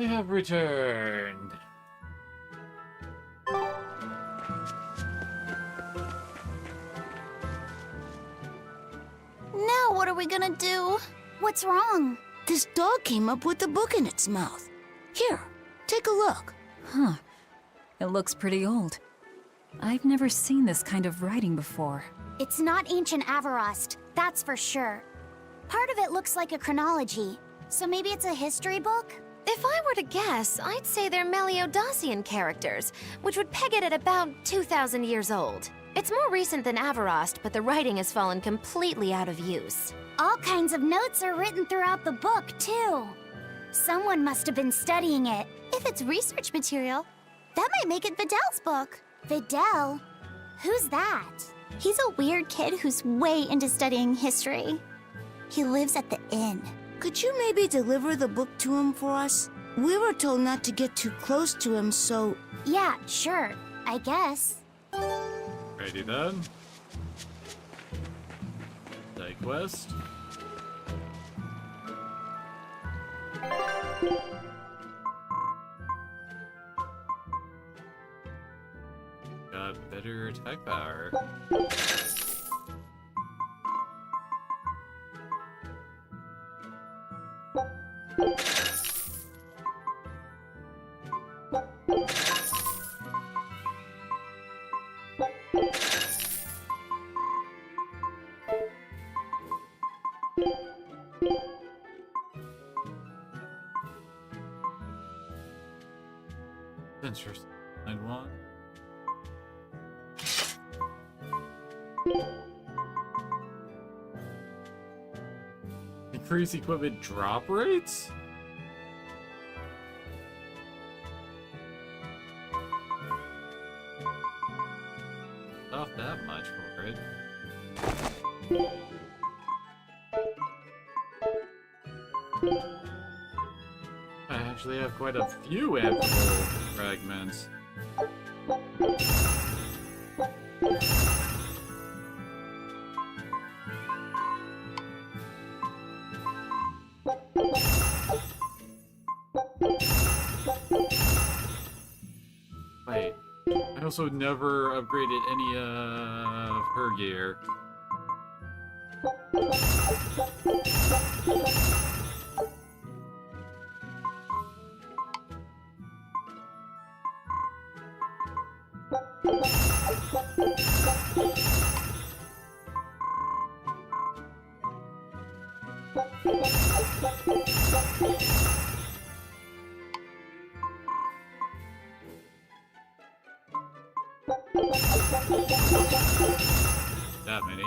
They have returned. Now what are we gonna do? What's wrong? This dog came up with a book in its mouth. Here, take a look. Huh. It looks pretty old. I've never seen this kind of writing before. It's not ancient Avarost, that's for sure. Part of it looks like a chronology, so maybe it's a history book? If I were to guess, I'd say they're Meliodosian characters, which would peg it at about 2,000 years old. It's more recent than Avarost, but the writing has fallen completely out of use. All kinds of notes are written throughout the book, too. Someone must have been studying it. If it's research material, that might make it Videl's book. Videl? Who's that? He's a weird kid who's way into studying history. He lives at the inn. Could you maybe deliver the book to him for us? We were told not to get too close to him, so... Yeah, sure. I guess. Ready then? Side quest. Got better attack power. Interesting. I'd want. Increase equipment drop rates? Not that much for it. I actually have quite a few ample fragments. Wait, I also never upgraded any of her gear. That many.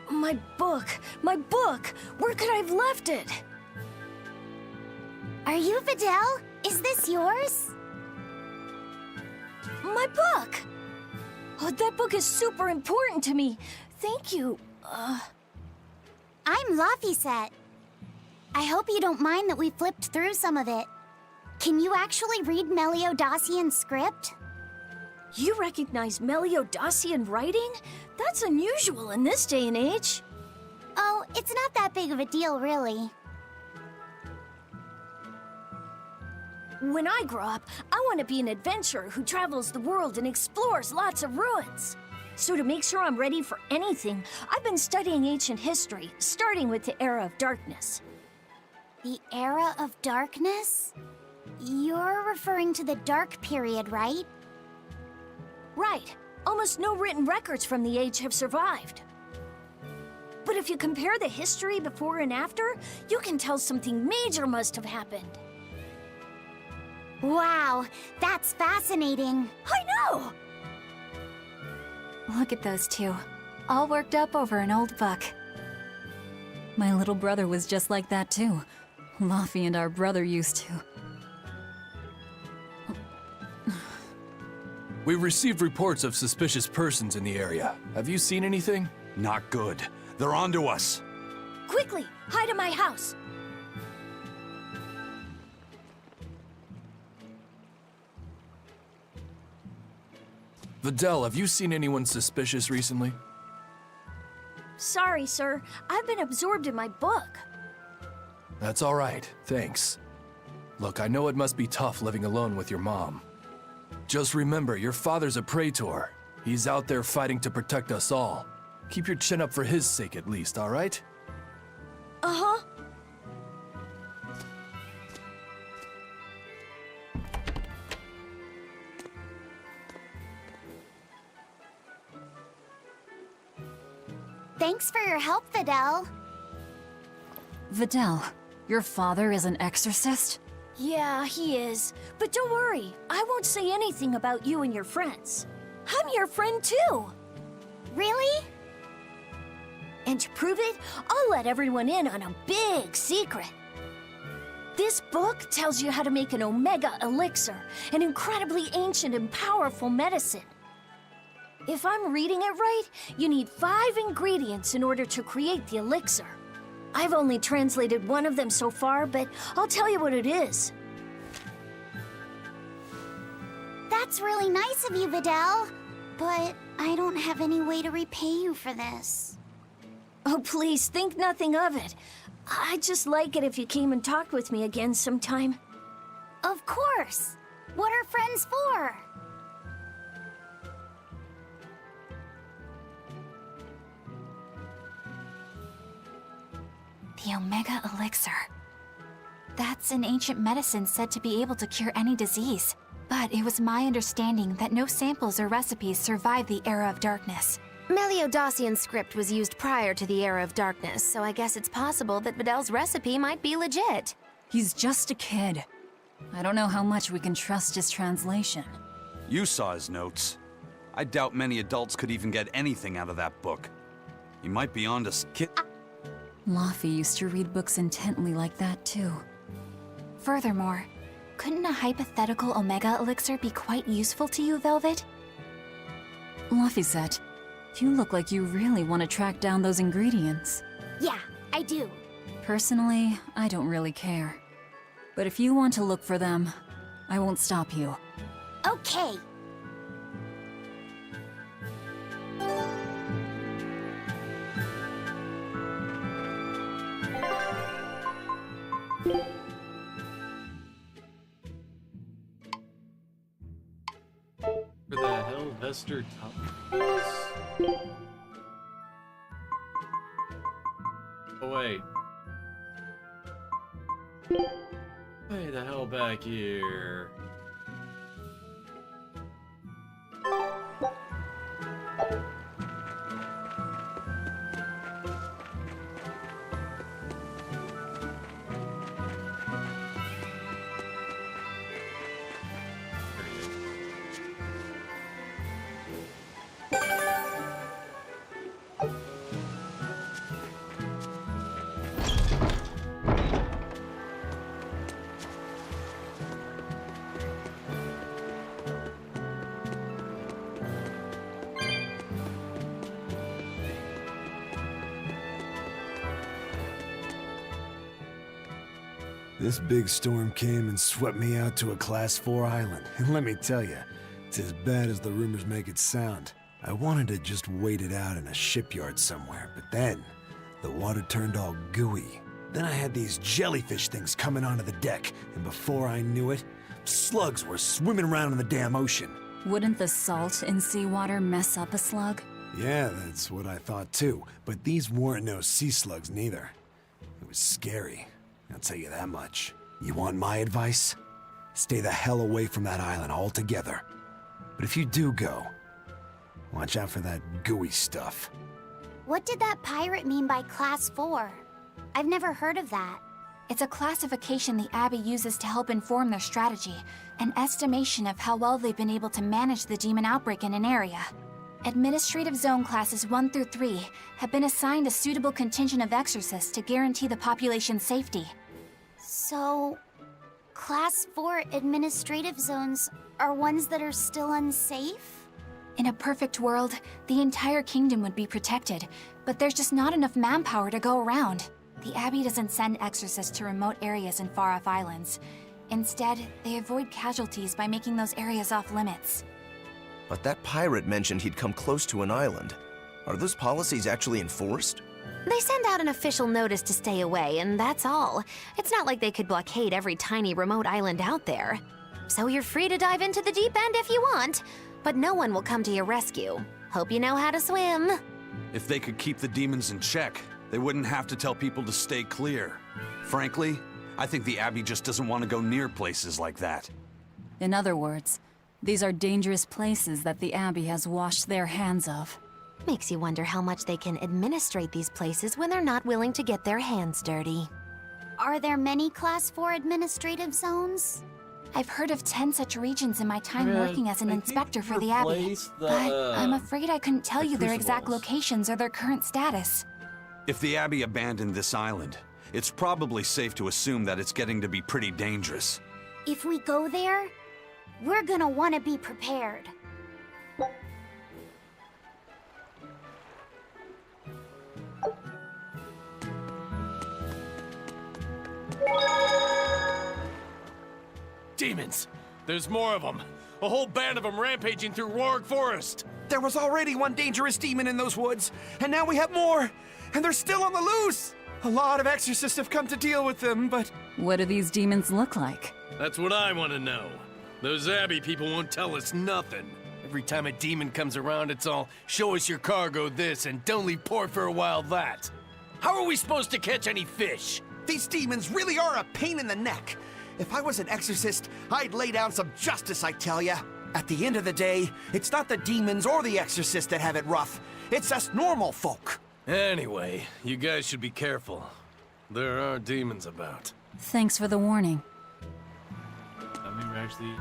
My book! My book! Where could I have left it? Are you Videl? Is this yours? My book! Oh, that book is super important to me. Thank you. I'm Laphicet. I hope you don't mind that we flipped through some of it. Can you actually read Meliodosian script? You recognize Meliodosian writing? That's unusual in this day and age. Oh, it's not that big of a deal, really. When I grow up, I want to be an adventurer who travels the world and explores lots of ruins. So to make sure I'm ready for anything, I've been studying ancient history, starting with the Era of Darkness. The Era of Darkness? You're referring to the Dark Period, right? Right. Almost no written records from the age have survived. But if you compare the history before and after, you can tell something major must have happened. Wow, that's fascinating. I know! Look at those two, all worked up over an old book. My little brother was just like that too. Laffy and our brother used to. We've received reports of suspicious persons in the area. Have you seen anything? Not good. They're onto us. Quickly, hide in my house. Videl, have you seen anyone suspicious recently? Sorry, sir. I've been absorbed in my book. That's all right, thanks. Look, I know it must be tough living alone with your mom. Just remember, your father's a praetor. He's out there fighting to protect us all. Keep your chin up for his sake at least, all right? Uh-huh. Thanks for your help, Videl. Videl, your father is an exorcist? Yeah, he is. But don't worry, I won't say anything about you and your friends. I'm your friend too. Really? And to prove it, I'll let everyone in on a big secret. This book tells you how to make an Omega Elixir, an incredibly ancient and powerful medicine. If I'm reading it right, you need 5 ingredients in order to create the elixir. I've only translated one of them so far, but I'll tell you what it is. That's really nice of you, Videl. But I don't have any way to repay you for this. Oh, please, think nothing of it. I'd just like it if you came and talked with me again sometime. Of course. What are friends for? The Omega Elixir. That's an ancient medicine said to be able to cure any disease. But it was my understanding that no samples or recipes survived the Era of Darkness. Meliodacian script was used prior to the Era of Darkness, so I guess it's possible that Videl's recipe might be legit. He's just a kid. I don't know how much we can trust his translation. You saw his notes. I doubt many adults could even get anything out of that book. He might be on to kid. Laffy used to read books intently like that, too. Furthermore, couldn't a hypothetical Omega Elixir be quite useful to you, Velvet? Laffy, you look like you really want to track down those ingredients. Yeah, I do. Personally, I don't really care. But if you want to look for them, I won't stop you. Okay. Where the hell Vester Tuck? Oh wait. Way the hell back here. This big storm came and swept me out to a Class 4 island, and let me tell you, it's as bad as the rumors make it sound. I wanted to just wait it out in a shipyard somewhere, but then the water turned all gooey. Then I had these jellyfish things coming onto the deck, and before I knew it, slugs were swimming around in the damn ocean. Wouldn't the salt in seawater mess up a slug? Yeah, that's what I thought too, but these weren't no sea slugs neither. It was scary. I'll tell you that much. You want my advice? Stay the hell away from that island altogether. But if you do go, watch out for that gooey stuff. What did that pirate mean by Class 4? I've never heard of that. It's a classification the Abbey uses to help inform their strategy, an estimation of how well they've been able to manage the demon outbreak in an area. Administrative Zone Classes 1 through 3 have been assigned a suitable contingent of exorcists to guarantee the population's safety. So, Class 4 administrative zones are ones that are still unsafe? In a perfect world, the entire kingdom would be protected, but there's just not enough manpower to go around. The Abbey doesn't send exorcists to remote areas and far-off islands. Instead, they avoid casualties by making those areas off-limits. But that pirate mentioned he'd come close to an island. Are those policies actually enforced? They send out an official notice to stay away, and that's all. It's not like they could blockade every tiny remote island out there. So you're free to dive into the deep end if you want, but no one will come to your rescue. Hope you know how to swim. If they could keep the demons in check, they wouldn't have to tell people to stay clear. Frankly, I think the Abbey just doesn't want to go near places like that. In other words, these are dangerous places that the Abbey has washed their hands of. Makes you wonder how much they can administrate these places when they're not willing to get their hands dirty. Are there many Class 4 administrative zones? I've heard of 10 such regions in my time Yeah, working as an I think inspector for the Abbey, replace the, but I'm afraid I couldn't tell the you their exact crucibles. locations or their current status. If the Abbey abandoned this island, it's probably safe to assume that it's getting to be pretty dangerous. If we go there, we're gonna want to be prepared. Demons! There's more of them! A whole band of them rampaging through Roark Forest! There was already one dangerous demon in those woods, and now we have more! And they're still on the loose! A lot of exorcists have come to deal with them, but... What do these demons look like? That's what I want to know. Those Abbey people won't tell us nothing. Every time a demon comes around, it's all, show us your cargo this, and don't leave port for a while that. How are we supposed to catch any fish? These demons really are a pain in the neck. If I was an exorcist, I'd lay down some justice, I tell ya. At the end of the day, it's not the demons or the exorcists that have it rough. It's us normal folk. Anyway, you guys should be careful. There are demons about. Thanks for the warning. I mean, we're actually...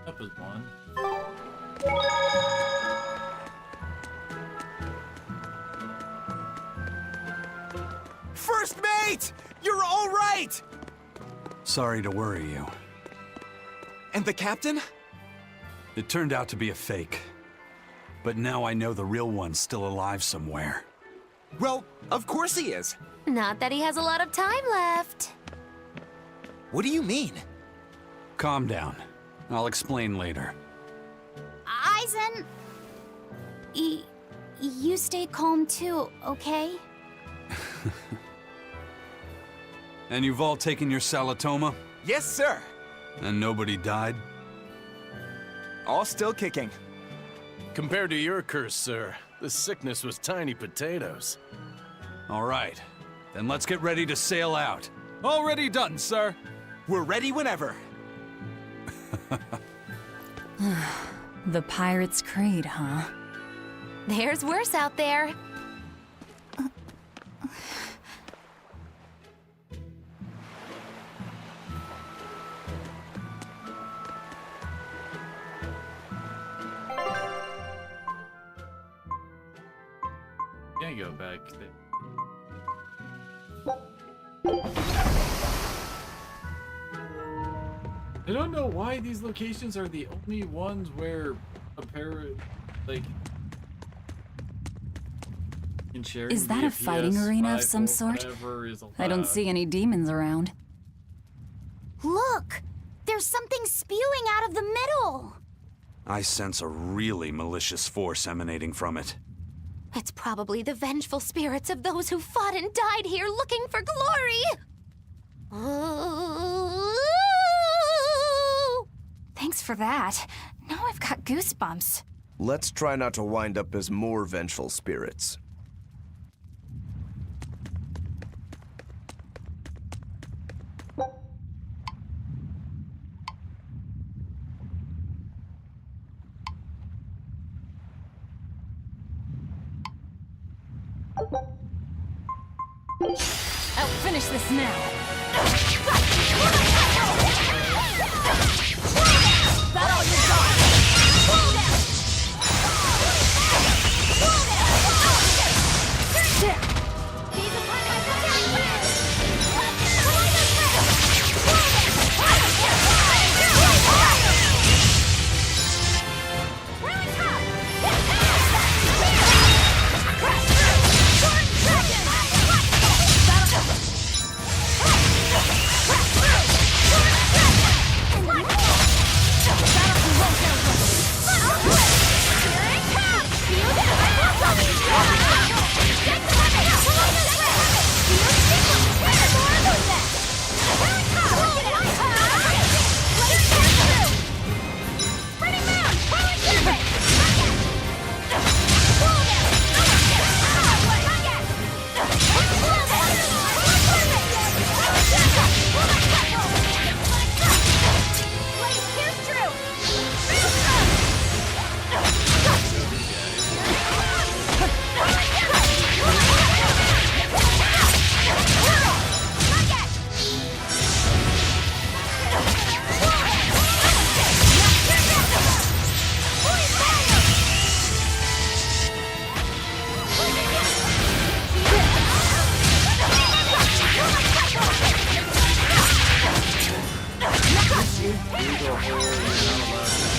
That was one. First mate! You're all right! Sorry to worry you. And the captain? It turned out to be a fake. But now I know the real one's still alive somewhere. Well, of course he is. Not that he has a lot of time left. What do you mean? Calm down. I'll explain later. Eisen! You stay calm too, okay? And you've all taken your Salatoma? Yes, sir. And nobody died? All still kicking. Compared to your curse, sir, this sickness was tiny potatoes. All right. Then let's get ready to sail out. Already done, sir. We're ready whenever. The Pirate's Creed, huh? There's worse out there. Can't go back there. I don't know why these locations are the only ones where a parrot, like, can share. Is that a fighting arena of some sort? I don't see any demons around. Look! There's something spewing out of the middle! I sense a really malicious force emanating from it. It's probably the vengeful spirits of those who fought and died here looking for glory! Thanks for that. Now I've got goosebumps. Let's try not to wind up as more vengeful spirits. I'll finish this now. That all you got? He's upon my Dig a hole you're not allowed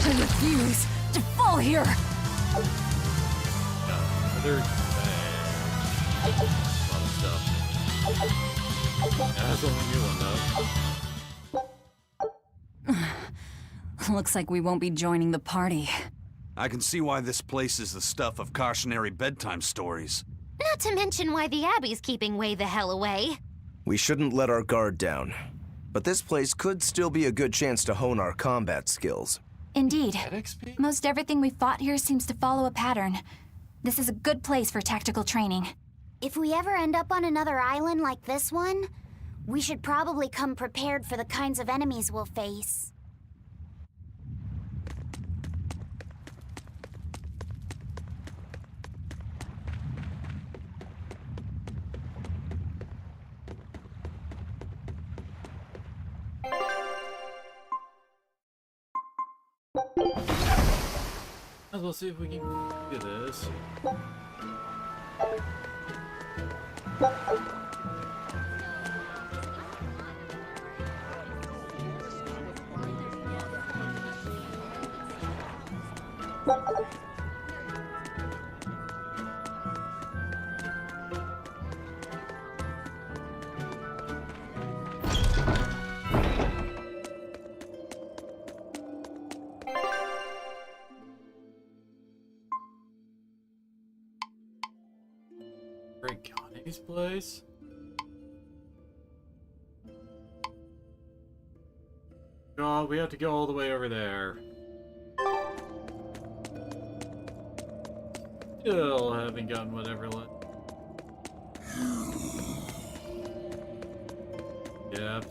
I refuse to fall here! another bag. A lot of stuff. Yeah, that's only new one though. Looks like we won't be joining the party. I can see why this place is the stuff of cautionary bedtime stories. Not to mention why the Abbey's keeping way the hell away. We shouldn't let our guard down. But this place could still be a good chance to hone our combat skills. Indeed. Most everything we fought here seems to follow a pattern. This is a good place for tactical training. If we ever end up on another island like this one, we should probably come prepared for the kinds of enemies we'll face. Might as well see if we can do this. Connie's place? God, we have to go all the way over there. Still haven't gotten whatever left. Yep.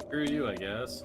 Screw you, I guess.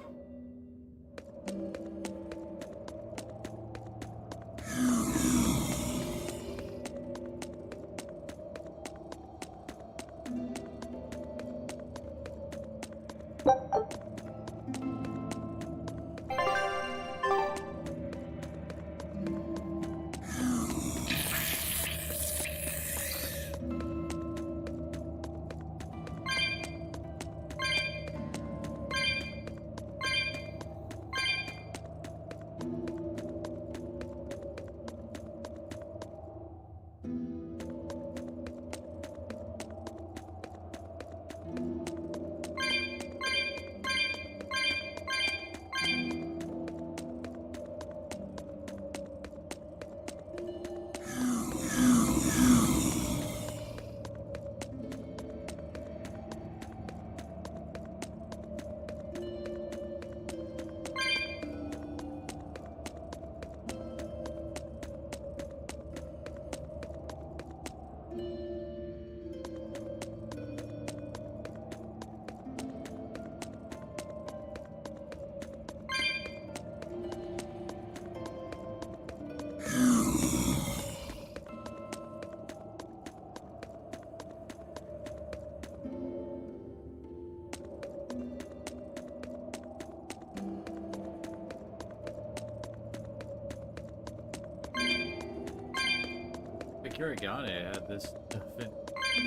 Kurigane had this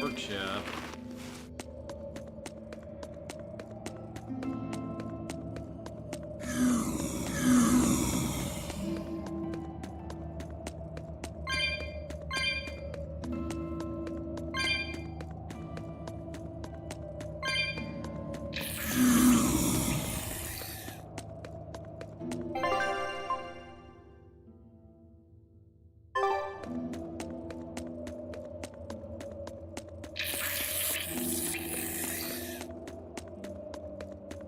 workshop.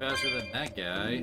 Faster than that guy.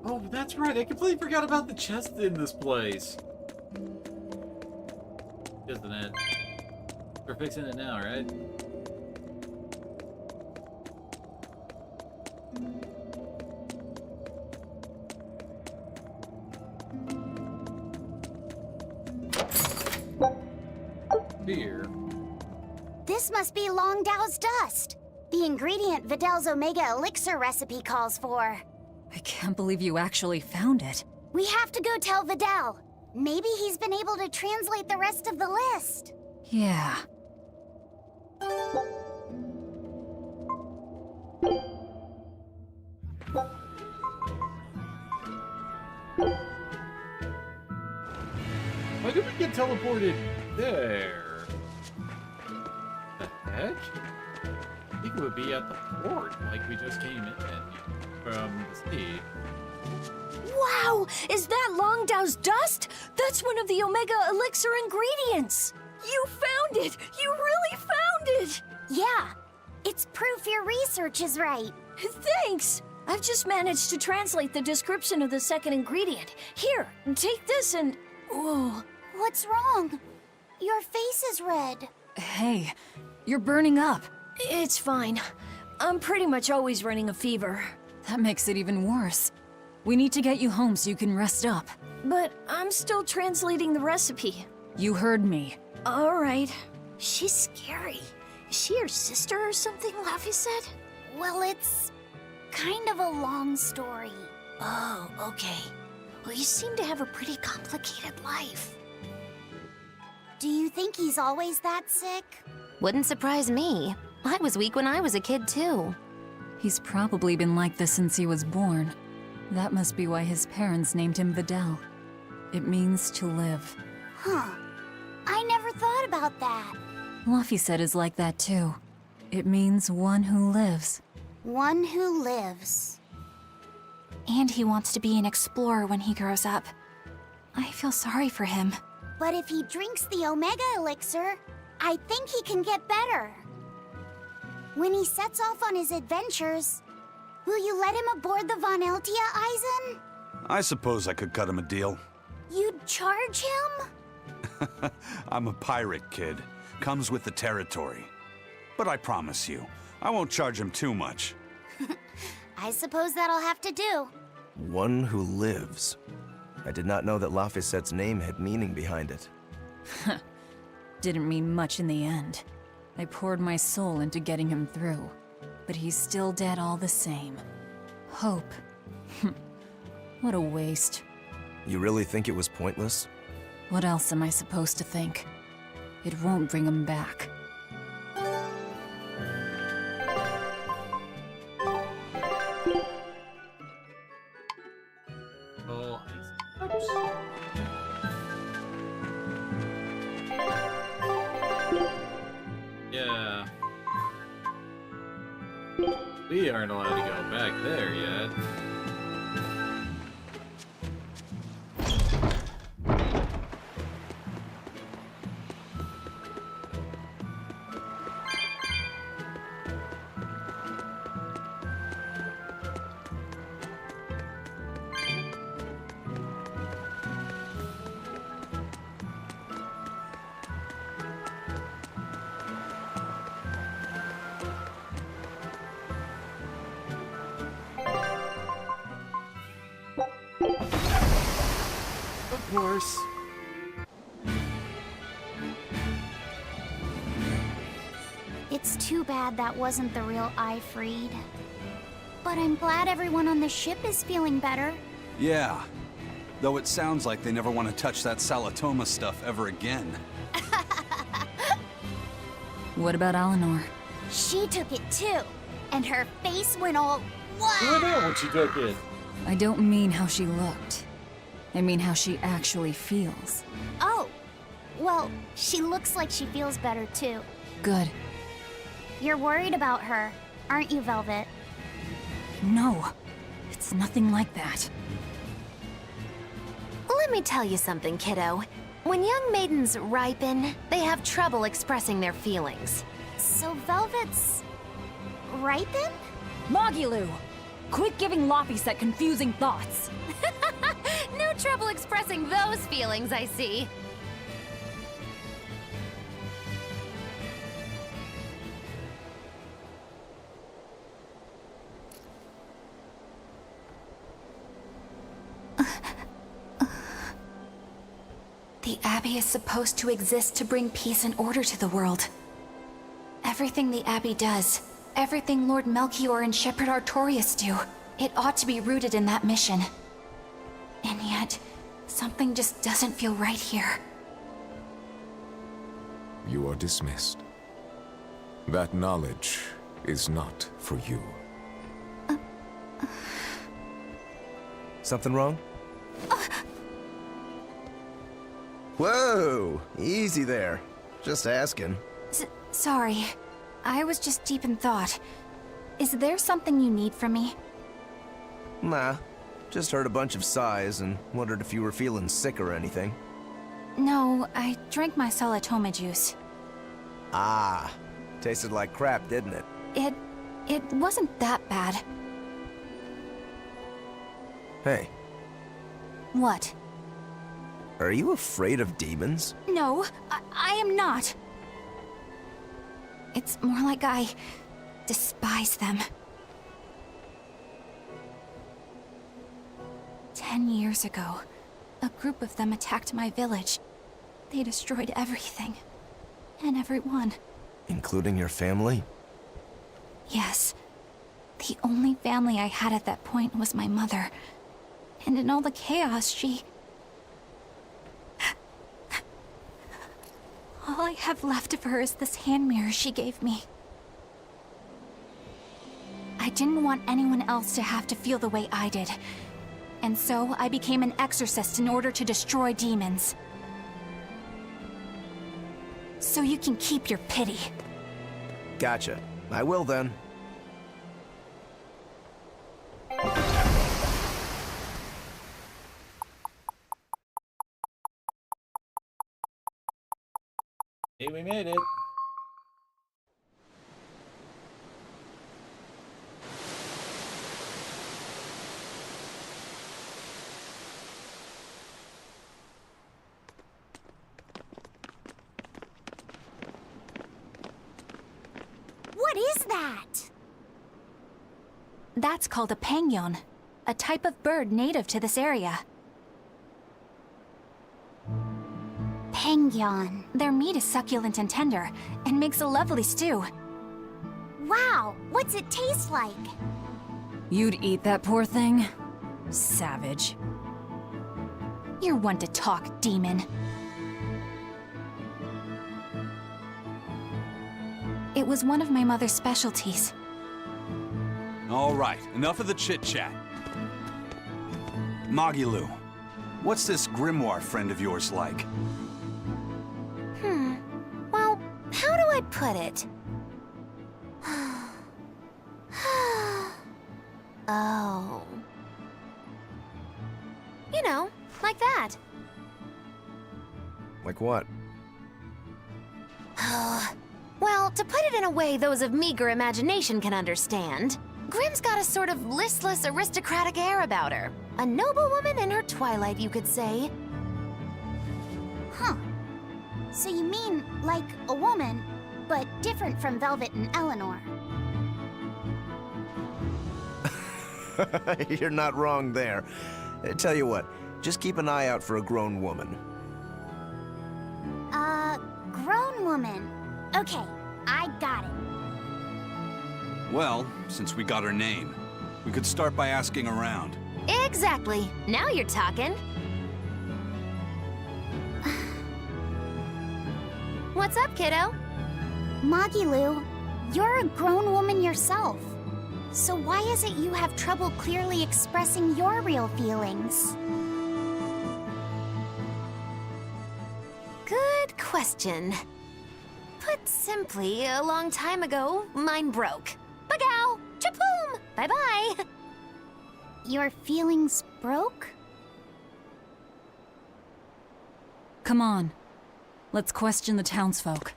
Oh, that's right. I completely forgot about the chest in this place. Isn't it? We're fixing it now, right? Beer. This must be Long Dao's dust. The ingredient Vidal's Omega Elixir recipe calls for. I can't believe you actually found it. We have to go tell Vidal. Maybe he's been able to translate the rest of the list. Yeah. Why did we get teleported there? The heck? I think it would be at the port, like we just came in from the sea. Wow! Is that Long Dao's dust? That's one of the Omega Elixir ingredients! You found it! You really found it! Yeah, it's proof your research is right. Thanks! I've just managed to translate the description of the second ingredient. Here, take this and... Whoa. What's wrong? Your face is red. Hey, you're burning up. It's fine. I'm pretty much always running a fever. That makes it even worse. We need to get you home so you can rest up. But I'm still translating the recipe. You heard me. All right. She's scary. Is she your sister or something, Laffy said? Well, it's kind of a long story. Oh, okay. Well, you seem to have a pretty complicated life. Do you think he's always that sick? Wouldn't surprise me. I was weak when I was a kid, too. He's probably been like this since he was born. That must be why his parents named him Vidal. It means to live. Huh. I never thought about that. Luffy said is like that too. It means one who lives. One who lives. And he wants to be an explorer when he grows up. I feel sorry for him. But if he drinks the Omega Elixir, I think he can get better. When he sets off on his adventures, will you let him aboard the Von Eltia, Eisen? I suppose I could cut him a deal. You'd charge him? I'm a pirate, kid. Comes with the territory. But I promise you, I won't charge him too much. I suppose that'll have to do. One who lives. I did not know that Laphicette's name had meaning behind it. Didn't mean much in the end. I poured my soul into getting him through. But he's still dead all the same. Hope. What a waste. You really think it was pointless? What else am I supposed to think? It won't bring him back. Oh, oops. Yeah. We aren't allowed to go back there yet. Of course. It's too bad that wasn't the real Ifreed. But I'm glad everyone on the ship is feeling better. Yeah. Though it sounds like they never want to touch that Salatoma stuff ever again. What about Eleanor? She took it too, and her face went all You were there wow. when she took it. I don't mean how she looked. I mean how she actually feels. Oh, well, she looks like she feels better too. Good. You're worried about her, aren't you, Velvet? No, it's nothing like that. Let me tell you something, kiddo. When young maidens ripen, they have trouble expressing their feelings. So Velvet's ripen? Mogiloo! Quit giving Laphicet confusing thoughts. No trouble expressing those feelings, I see. The Abbey is supposed to exist to bring peace and order to the world. Everything the Abbey does, everything Lord Melchior and Shepherd Artorius do, it ought to be rooted in that mission. And yet, something just doesn't feel right here. You are dismissed. That knowledge is not for you. Something wrong? Whoa! Easy there. Just asking. Sorry. I was just deep in thought. Is there something you need from me? Nah. Just heard a bunch of sighs and wondered if you were feeling sick or anything. No, I drank my Salatoma juice. Ah. Tasted like crap, didn't it? It wasn't that bad. Hey, What? are you afraid of demons? No, I am not. It's more like I despise them. 10 years ago, a group of them attacked my village. They destroyed everything. And everyone. Including your family? Yes. The only family I had at that point was my mother. And in all the chaos, she... All I have left of her is this hand mirror she gave me. I didn't want anyone else to have to feel the way I did. And so I became an exorcist in order to destroy demons. So you can keep your pity. Gotcha. I will then. Hey, we made it. What is that? That's called a pangyon, a type of bird native to this area. Pangyon. Their meat is succulent and tender, and makes a lovely stew. Wow, what's it taste like? You'd eat that poor thing? Savage. You're one to talk, demon. It was one of my mother's specialties. All right, enough of the chit-chat. Mogiloo, what's this grimoire friend of yours like? Well, how do I put it? Oh. You know, like that. Like what? Well, to put it in a way those of meager imagination can understand, Grimm's got a sort of listless, aristocratic air about her. A noble woman in her twilight, you could say. Huh. So you mean like a woman, but different from Velvet and Eleanor. You're not wrong there. Tell you what, just keep an eye out for a grown woman. Grown woman. Okay, I got it. Well, since we got her name, we could start by asking around. Exactly. Now you're talking. What's up, kiddo? Magilu, you're a grown woman yourself. So why is it you have trouble clearly expressing your real feelings? Good question. Put simply, a long time ago, mine broke. Bagow! Chapoom! Bye-bye! Your feelings broke? Come on. Let's question the townsfolk.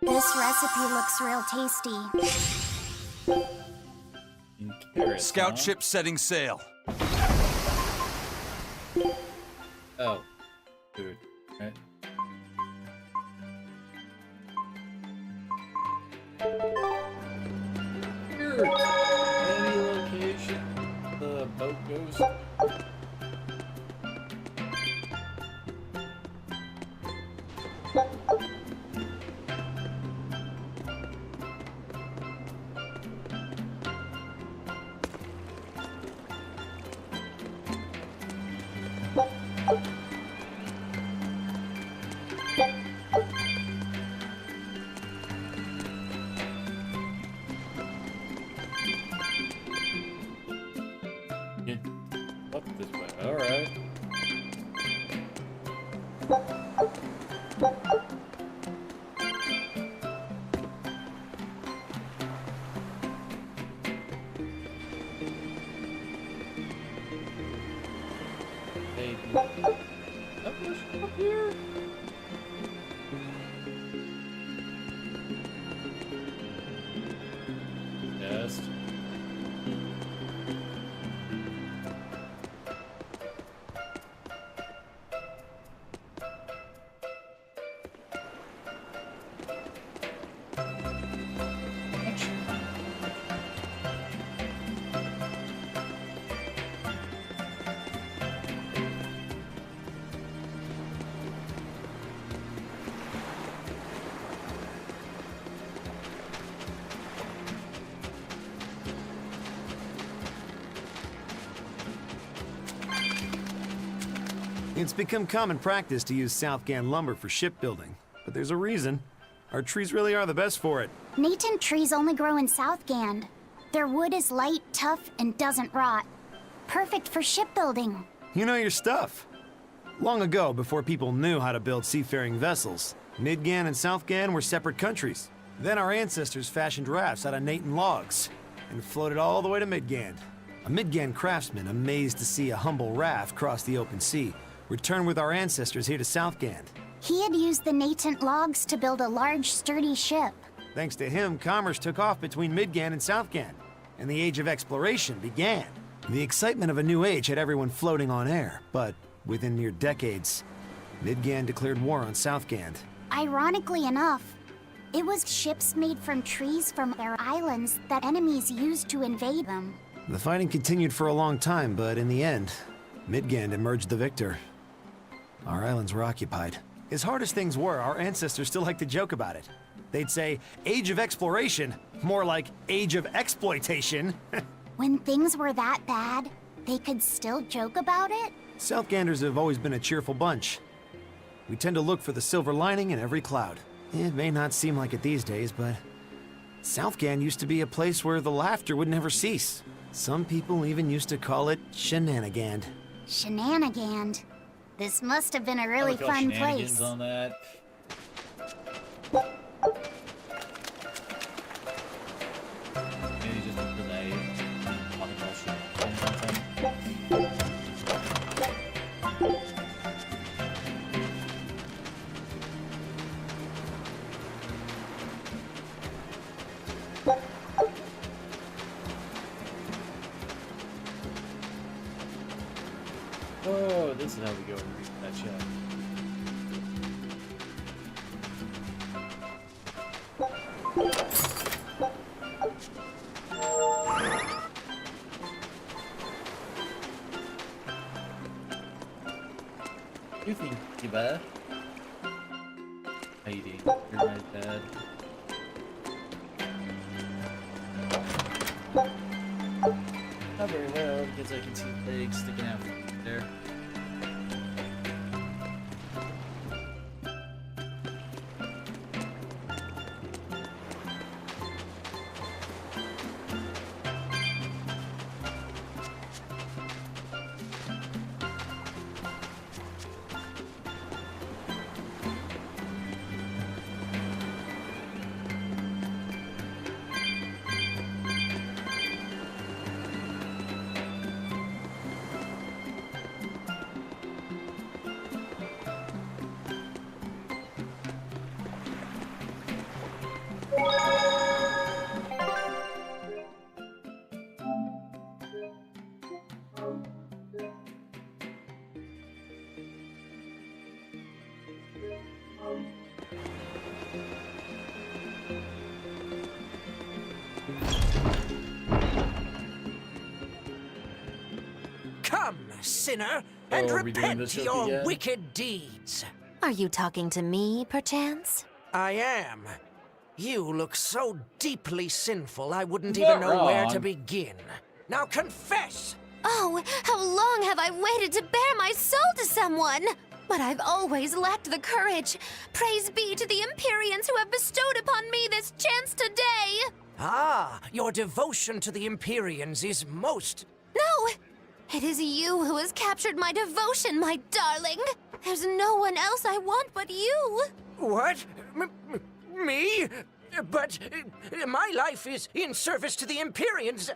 This recipe looks real tasty. Carrots, Scout huh? ship setting sail. Oh. Food. Right. Here. Any location the boat goes. Up this way. Alright. Hey. Up here? Test. It's become common practice to use Southgan lumber for shipbuilding, but there's a reason. Our trees really are the best for it. Natant trees only grow in Southgand. Their wood is light, tough, and doesn't rot. Perfect for shipbuilding. You know your stuff. Long ago, before people knew how to build seafaring vessels, Midgan and Southgan were separate countries. Then our ancestors fashioned rafts out of Natant logs and floated all the way to Midgan. A Midgan craftsman, amazed to see a humble raft cross the open sea, returned with our ancestors here to Southgand. He had used the Natant logs to build a large, sturdy ship. Thanks to him, commerce took off between Midgan and Southgan, and the Age of Exploration began. The excitement of a new age had everyone floating on air, but within mere decades, Midgan declared war on Southgand. Ironically enough, it was ships made from trees from their islands that enemies used to invade them. The fighting continued for a long time, but in the end, Midgan emerged the victor. Our islands were occupied. As hard as things were, our ancestors still liked to joke about it. They'd say, Age of Exploration, more like Age of Exploitation. When things were that bad, they could still joke about it? Southganders have always been a cheerful bunch. We tend to look for the silver lining in every cloud. It may not seem like it these days, but Southgand used to be a place where the laughter would never cease. Some people even used to call it Shenanigand. Shenanigand. This must have been a really fun place. On that. Maybe just because I Oh, this is how we go and read that check. You think, Kiba? How you doing? You're my dad. Not very well, because I can see legs sticking out from there. Come, sinner, and repent your wicked deeds. Are you talking to me, perchance? I am. You look so deeply sinful, I wouldn't even know where to begin. Now confess! Oh, how long have I waited to bare my soul to someone? But I've always lacked the courage. Praise be to the Empyreans who have bestowed upon me this chance today! Ah, your devotion to the Empyreans is most... No! It is you who has captured my devotion, my darling! There's no one else I want but you! What? Me? But my life is in service to the Empyreans.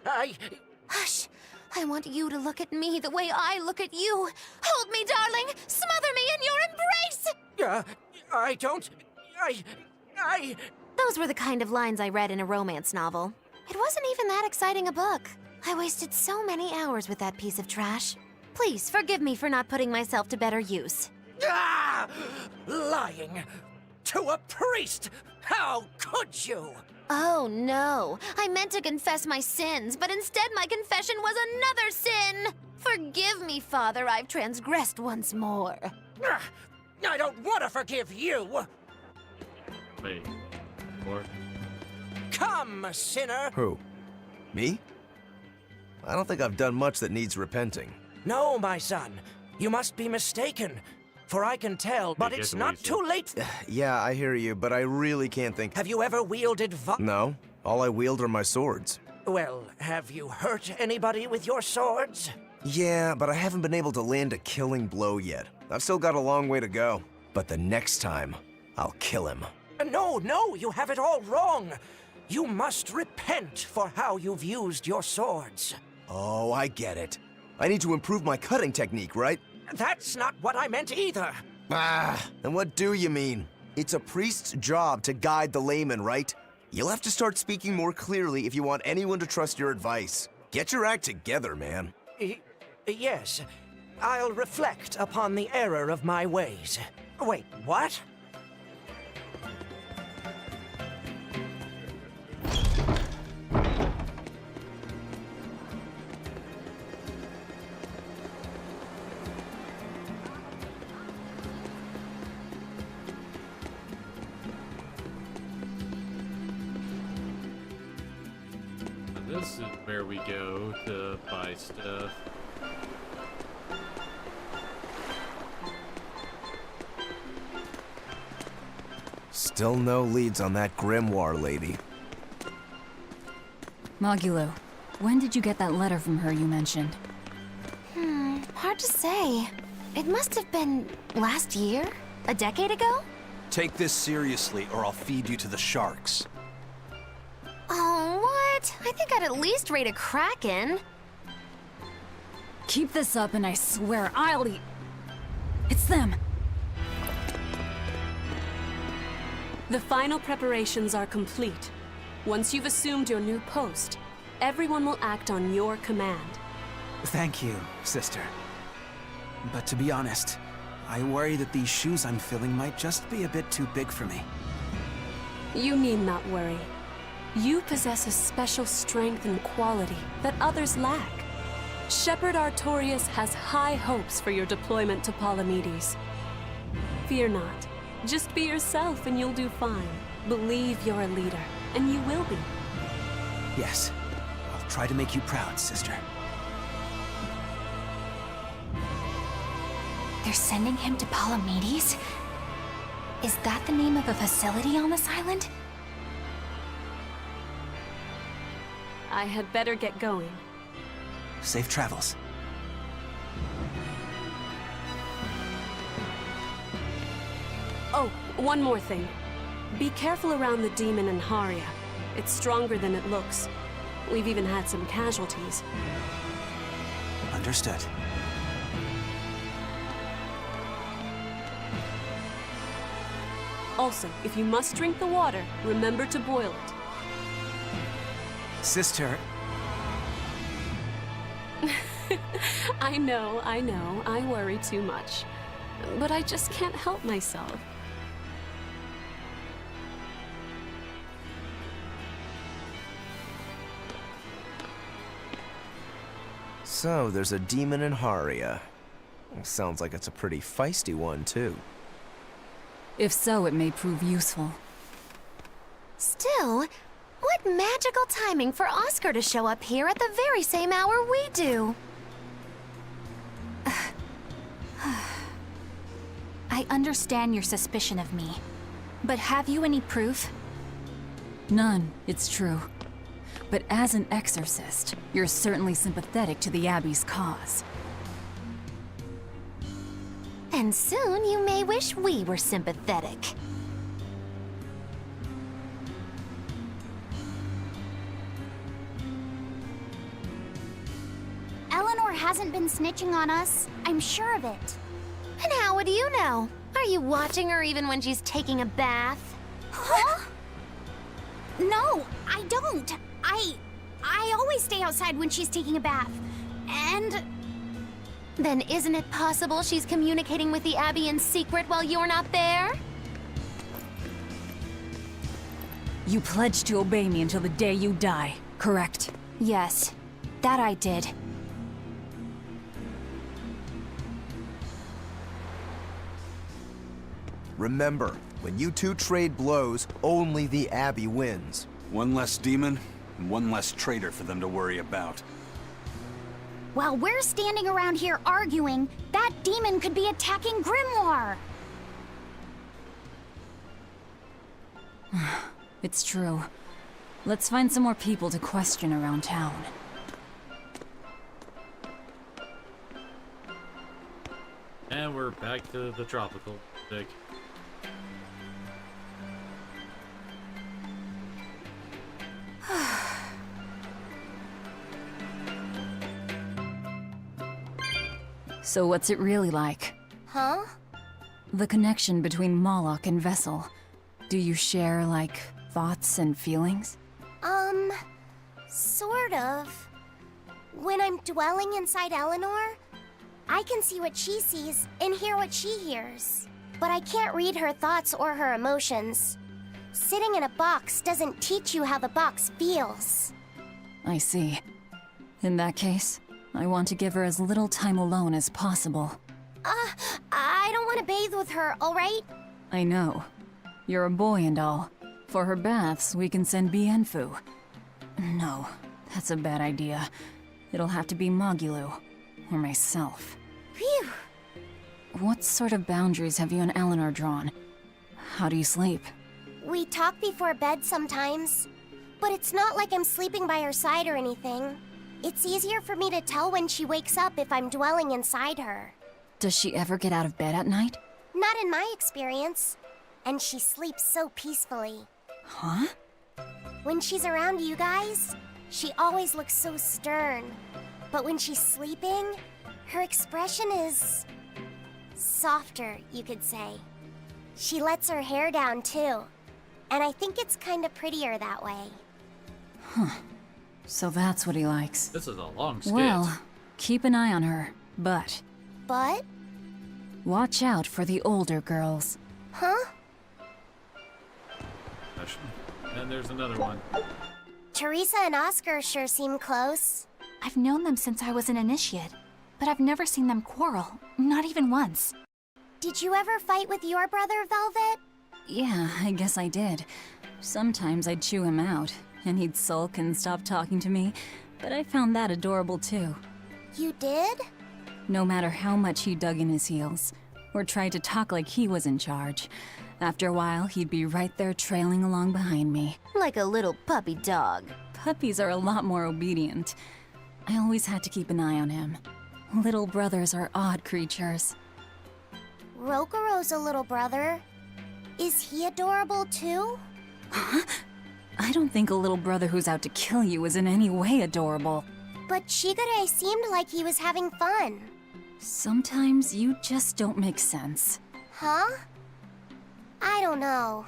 Hush! I want you to look at me the way I look at you. Hold me, darling! Smother me in your embrace! I don't... Those were the kind of lines I read in a romance novel. It wasn't even that exciting a book. I wasted so many hours with that piece of trash. Please, forgive me for not putting myself to better use. Ah! Lying! To a priest! How could you? Oh, no. I meant to confess my sins, but instead my confession was another sin! Forgive me, Father, I've transgressed once more. I don't want to forgive you! Wait. Or... Come, sinner! Who? Me? I don't think I've done much that needs repenting. No, my son. You must be mistaken. For I can tell, but it's not too late. Yeah, I hear you, but I really can't think. Have you ever wielded No. All I wield are my swords. Well, have you hurt anybody with your swords? Yeah, but I haven't been able to land a killing blow yet. I've still got a long way to go. But the next time, I'll kill him. No, you have it all wrong. You must repent for how you've used your swords. Oh, I get it. I need to improve my cutting technique, right? That's not what I meant either. Ah, then what do you mean? It's a priest's job to guide the layman, right? You'll have to start speaking more clearly if you want anyone to trust your advice. Get your act together, man. Yes. I'll reflect upon the error of my ways. Wait, what? This is where we go to buy stuff. Still no leads on that grimoire lady. Mogulo, when did you get that letter from her you mentioned? Hard to say. It must have been last year? A decade ago? Take this seriously, or I'll feed you to the sharks. Oh, what? I think I'd at least rate a kraken. Keep this up and I swear I'll eat... It's them! The final preparations are complete. Once you've assumed your new post, everyone will act on your command. Thank you, sister. But to be honest, I worry that these shoes I'm filling might just be a bit too big for me. You need not worry. You possess a special strength and quality that others lack. Shepherd Artorius has high hopes for your deployment to Palamedes. Fear not. Just be yourself and you'll do fine. Believe you're a leader, and you will be. Yes, I'll try to make you proud, sister. They're sending him to Palamedes? Is that the name of a facility on this island? I had better get going. Safe travels. Oh, one more thing. Be careful around the demon in Haria. It's stronger than it looks. We've even had some casualties. Understood. Also, if you must drink the water, remember to boil it. Sister... I know, I worry too much. But I just can't help myself. So, there's a demon in Haria. Sounds like it's a pretty feisty one, too. If so, it may prove useful. Still, what magical timing for Oscar to show up here at the very same hour we do. I understand your suspicion of me, but have you any proof? None, it's true. But as an exorcist, you're certainly sympathetic to the Abbey's cause. And soon you may wish we were sympathetic. Eleanor hasn't been snitching on us. I'm sure of it. And how would you know? Are you watching her even when she's taking a bath? Huh? No, I don't. I always stay outside when she's taking a bath. And... Then isn't it possible she's communicating with the Abbey in secret while you're not there? You pledged to obey me until the day you die, correct? Yes, that I did. Remember, when you two trade blows, only the Abbey wins. One less demon, and one less traitor for them to worry about. While we're standing around here arguing, that demon could be attacking Grimoire. It's true. Let's find some more people to question around town. And we're back to the tropical stick. So what's it really like? Huh? The connection between Moloch and Vessel. Do you share, like, thoughts and feelings? Sort of. When I'm dwelling inside Eleanor, I can see what she sees and hear what she hears. But I can't read her thoughts or her emotions. Sitting in a box doesn't teach you how the box feels. I see. In that case, I want to give her as little time alone as possible. I don't want to bathe with her, alright? I know. You're a boy and all. For her baths, we can send Bienfu. No, that's a bad idea. It'll have to be Magulu, or myself. Phew! What sort of boundaries have you and Eleanor drawn? How do you sleep? We talk before bed sometimes, but it's not like I'm sleeping by her side or anything. It's easier for me to tell when she wakes up if I'm dwelling inside her. Does she ever get out of bed at night? Not in my experience. And she sleeps so peacefully. Huh? When she's around you guys, she always looks so stern. But when she's sleeping, her expression is... softer, you could say. She lets her hair down, too. And I think it's kind of prettier that way. Huh. So that's what he likes. This is a long skit. Well, keep an eye on her, but... But? Watch out for the older girls. Huh? And there's another one. Teresa and Oscar sure seem close. I've known them since I was an initiate, but I've never seen them quarrel, not even once. Did you ever fight with your brother, Velvet? Yeah, I guess I did. Sometimes I'd chew him out, and he'd sulk and stop talking to me, but I found that adorable too. You did? No matter how much he dug in his heels, or tried to talk like he was in charge, after a while he'd be right there trailing along behind me. Like a little puppy dog. Puppies are a lot more obedient. I always had to keep an eye on him. Little brothers are odd creatures. Rokuro's a little brother. Is he adorable too? Huh? I don't think a little brother who's out to kill you is in any way adorable. But Shigure seemed like he was having fun. Sometimes you just don't make sense. Huh? I don't know.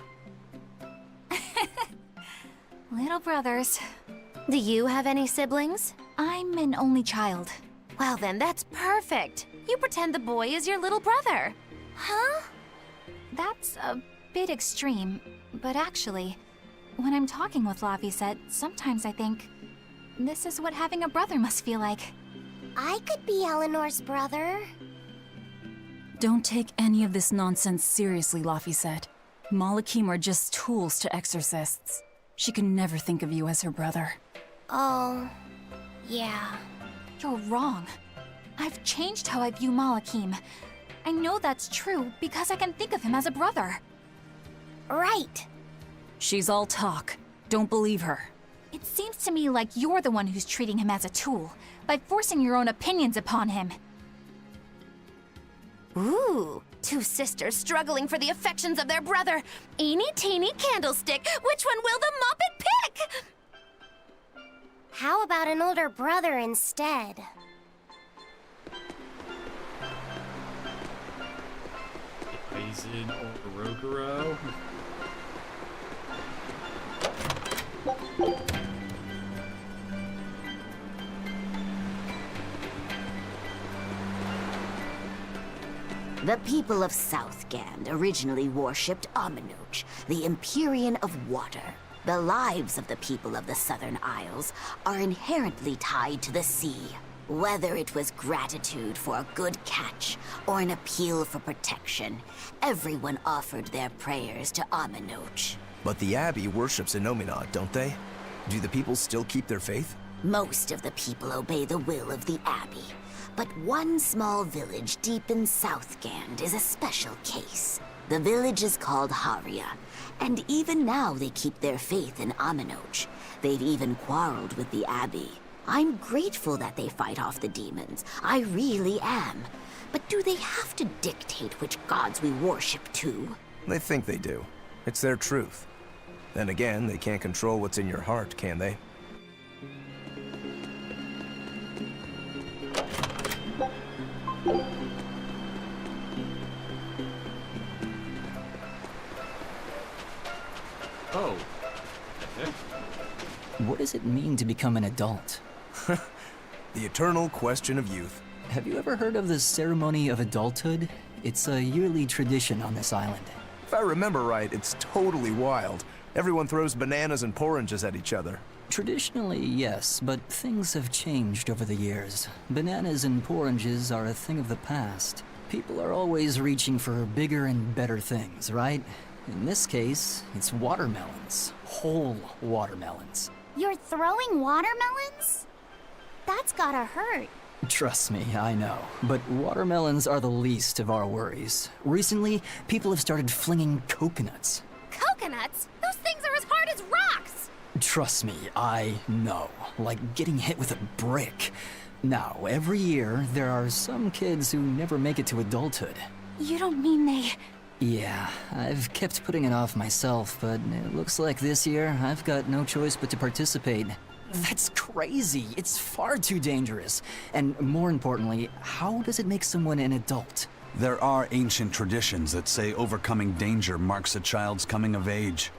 Little brothers. Do you have any siblings? I'm an only child. Well then, that's perfect. You pretend the boy is your little brother. Huh? That's a bit extreme, but actually, when I'm talking with Laphicet, sometimes I think, this is what having a brother must feel like. I could be Eleanor's brother. Don't take any of this nonsense seriously, Laphicet. Malakim are just tools to exorcists. She can never think of you as her brother. Oh, yeah. You're wrong. I've changed how I view Malakim. I know that's true because I can think of him as a brother. Right. She's all talk. Don't believe her. It seems to me like you're the one who's treating him as a tool, by forcing your own opinions upon him. Ooh, two sisters struggling for the affections of their brother. Eeny teeny candlestick, which one will the Muppet pick? How about an older brother instead? Aizen or Rokuro? The people of Southgand originally worshipped Aminoch, the Empyrean of Water. The lives of the people of the Southern Isles are inherently tied to the sea. Whether it was gratitude for a good catch or an appeal for protection, everyone offered their prayers to Aminoch. But the Abbey worships Innominat, don't they? Do the people still keep their faith? Most of the people obey the will of the Abbey, but one small village deep in Southgand is a special case. The village is called Haria, and even now they keep their faith in Aminoch. They've even quarreled with the Abbey. I'm grateful that they fight off the demons. I really am. But do they have to dictate which gods we worship too? They think they do. It's their truth. Then again, they can't control what's in your heart, can they? Oh. Okay. What does it mean to become an adult? The eternal question of youth. Have you ever heard of the ceremony of adulthood? It's a yearly tradition on this island. If I remember right, it's totally wild. Everyone throws bananas and porridges at each other. Traditionally, yes, but things have changed over the years. Bananas and porridges are a thing of the past. People are always reaching for bigger and better things, right? In this case, it's watermelons. Whole watermelons. You're throwing watermelons? That's gotta hurt. Trust me, I know. But watermelons are the least of our worries. Recently, people have started flinging coconuts. Coconuts? Those things are as hard as rocks! Trust me, I know. Like getting hit with a brick. Now, every year, there are some kids who never make it to adulthood. You don't mean they... Yeah, I've kept putting it off myself, but it looks like this year I've got no choice but to participate. That's crazy. It's far too dangerous. And more importantly, how does it make someone an adult? There are ancient traditions that say overcoming danger marks a child's coming of age.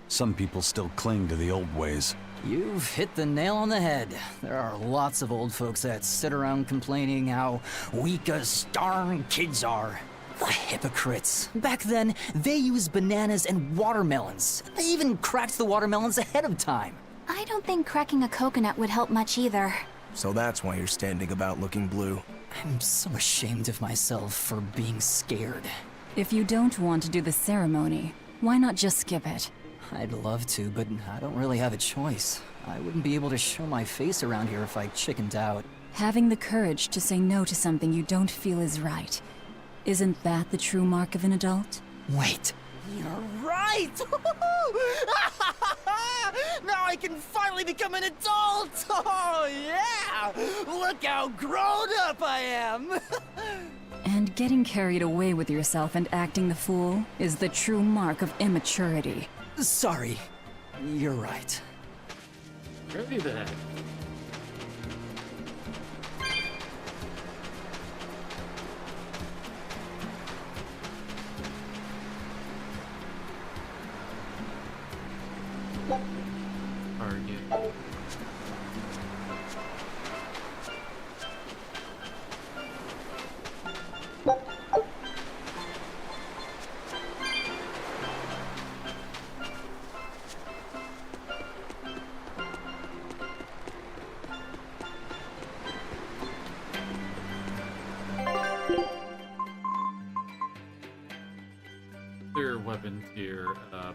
Some people still cling to the old ways. You've hit the nail on the head. There are lots of old folks that sit around complaining how weak us darn kids are. The hypocrites. Back then, they used bananas and watermelons. They even cracked the watermelons ahead of time. I don't think cracking a coconut would help much either. So that's why you're standing about looking blue. I'm so ashamed of myself for being scared. If you don't want to do the ceremony, why not just skip it? I'd love to, but I don't really have a choice. I wouldn't be able to show my face around here if I chickened out. Having the courage to say no to something you don't feel is right. Isn't that the true mark of an adult? Wait. You're right! Now I can finally become an adult! Oh, yeah! Look how grown up I am! And getting carried away with yourself and acting the fool is the true mark of immaturity. Sorry. You're right. Really then. Target. Their weapons here. Weapons.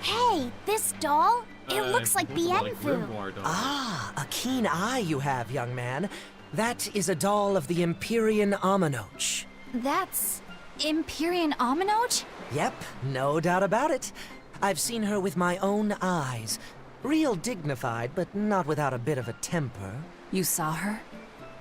Hey, this doll? It looks like Bienfu. Ah, a keen eye you have, young man. That is a doll of the Empyrean Aminoch. That's Empyrean Aminoch? Yep, no doubt about it. I've seen her with my own eyes. Real dignified, but not without a bit of a temper. You saw her?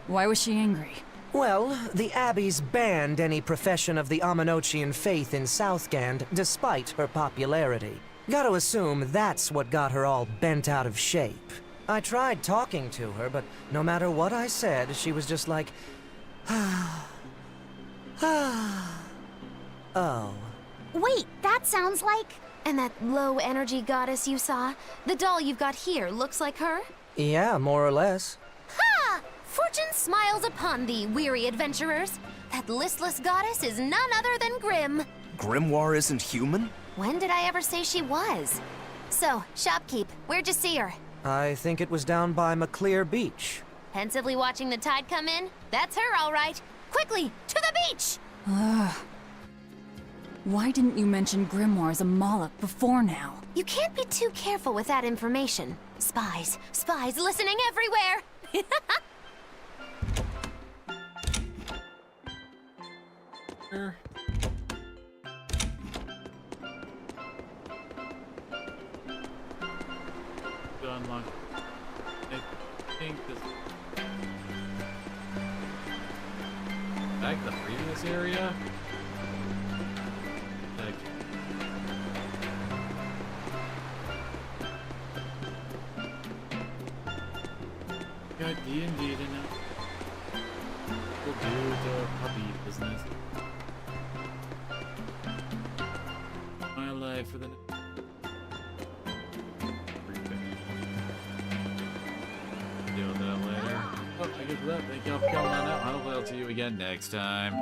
Why was she angry? Well, the Abbeys banned any profession of the Aminochian faith in Southgand, despite her popularity. Gotta assume that's what got her all bent out of shape. I tried talking to her, but no matter what I said, she was just like, oh. Wait, that sounds like... And that low-energy goddess you saw? The doll you've got here looks like her? Yeah, more or less. Ha! Fortune smiles upon thee, weary adventurers. That listless goddess is none other than Grim. Grimoire isn't human? When did I ever say she was? So, shopkeep, where'd you see her? I think it was down by McClear Beach. Pensively watching the tide come in? That's her, all right. Quickly, to the beach! Ugh. Why didn't you mention Grimoire as a Moloch before now? You can't be too careful with that information. Spies, spies listening everywhere! Unlock. I think this. Back to the previous area. Got D&D to know. We'll do the puppy business. My life for the. Deal with that later. Oh, I guess that. Thank y'all for coming on out. Hopefully I'll see you again next time.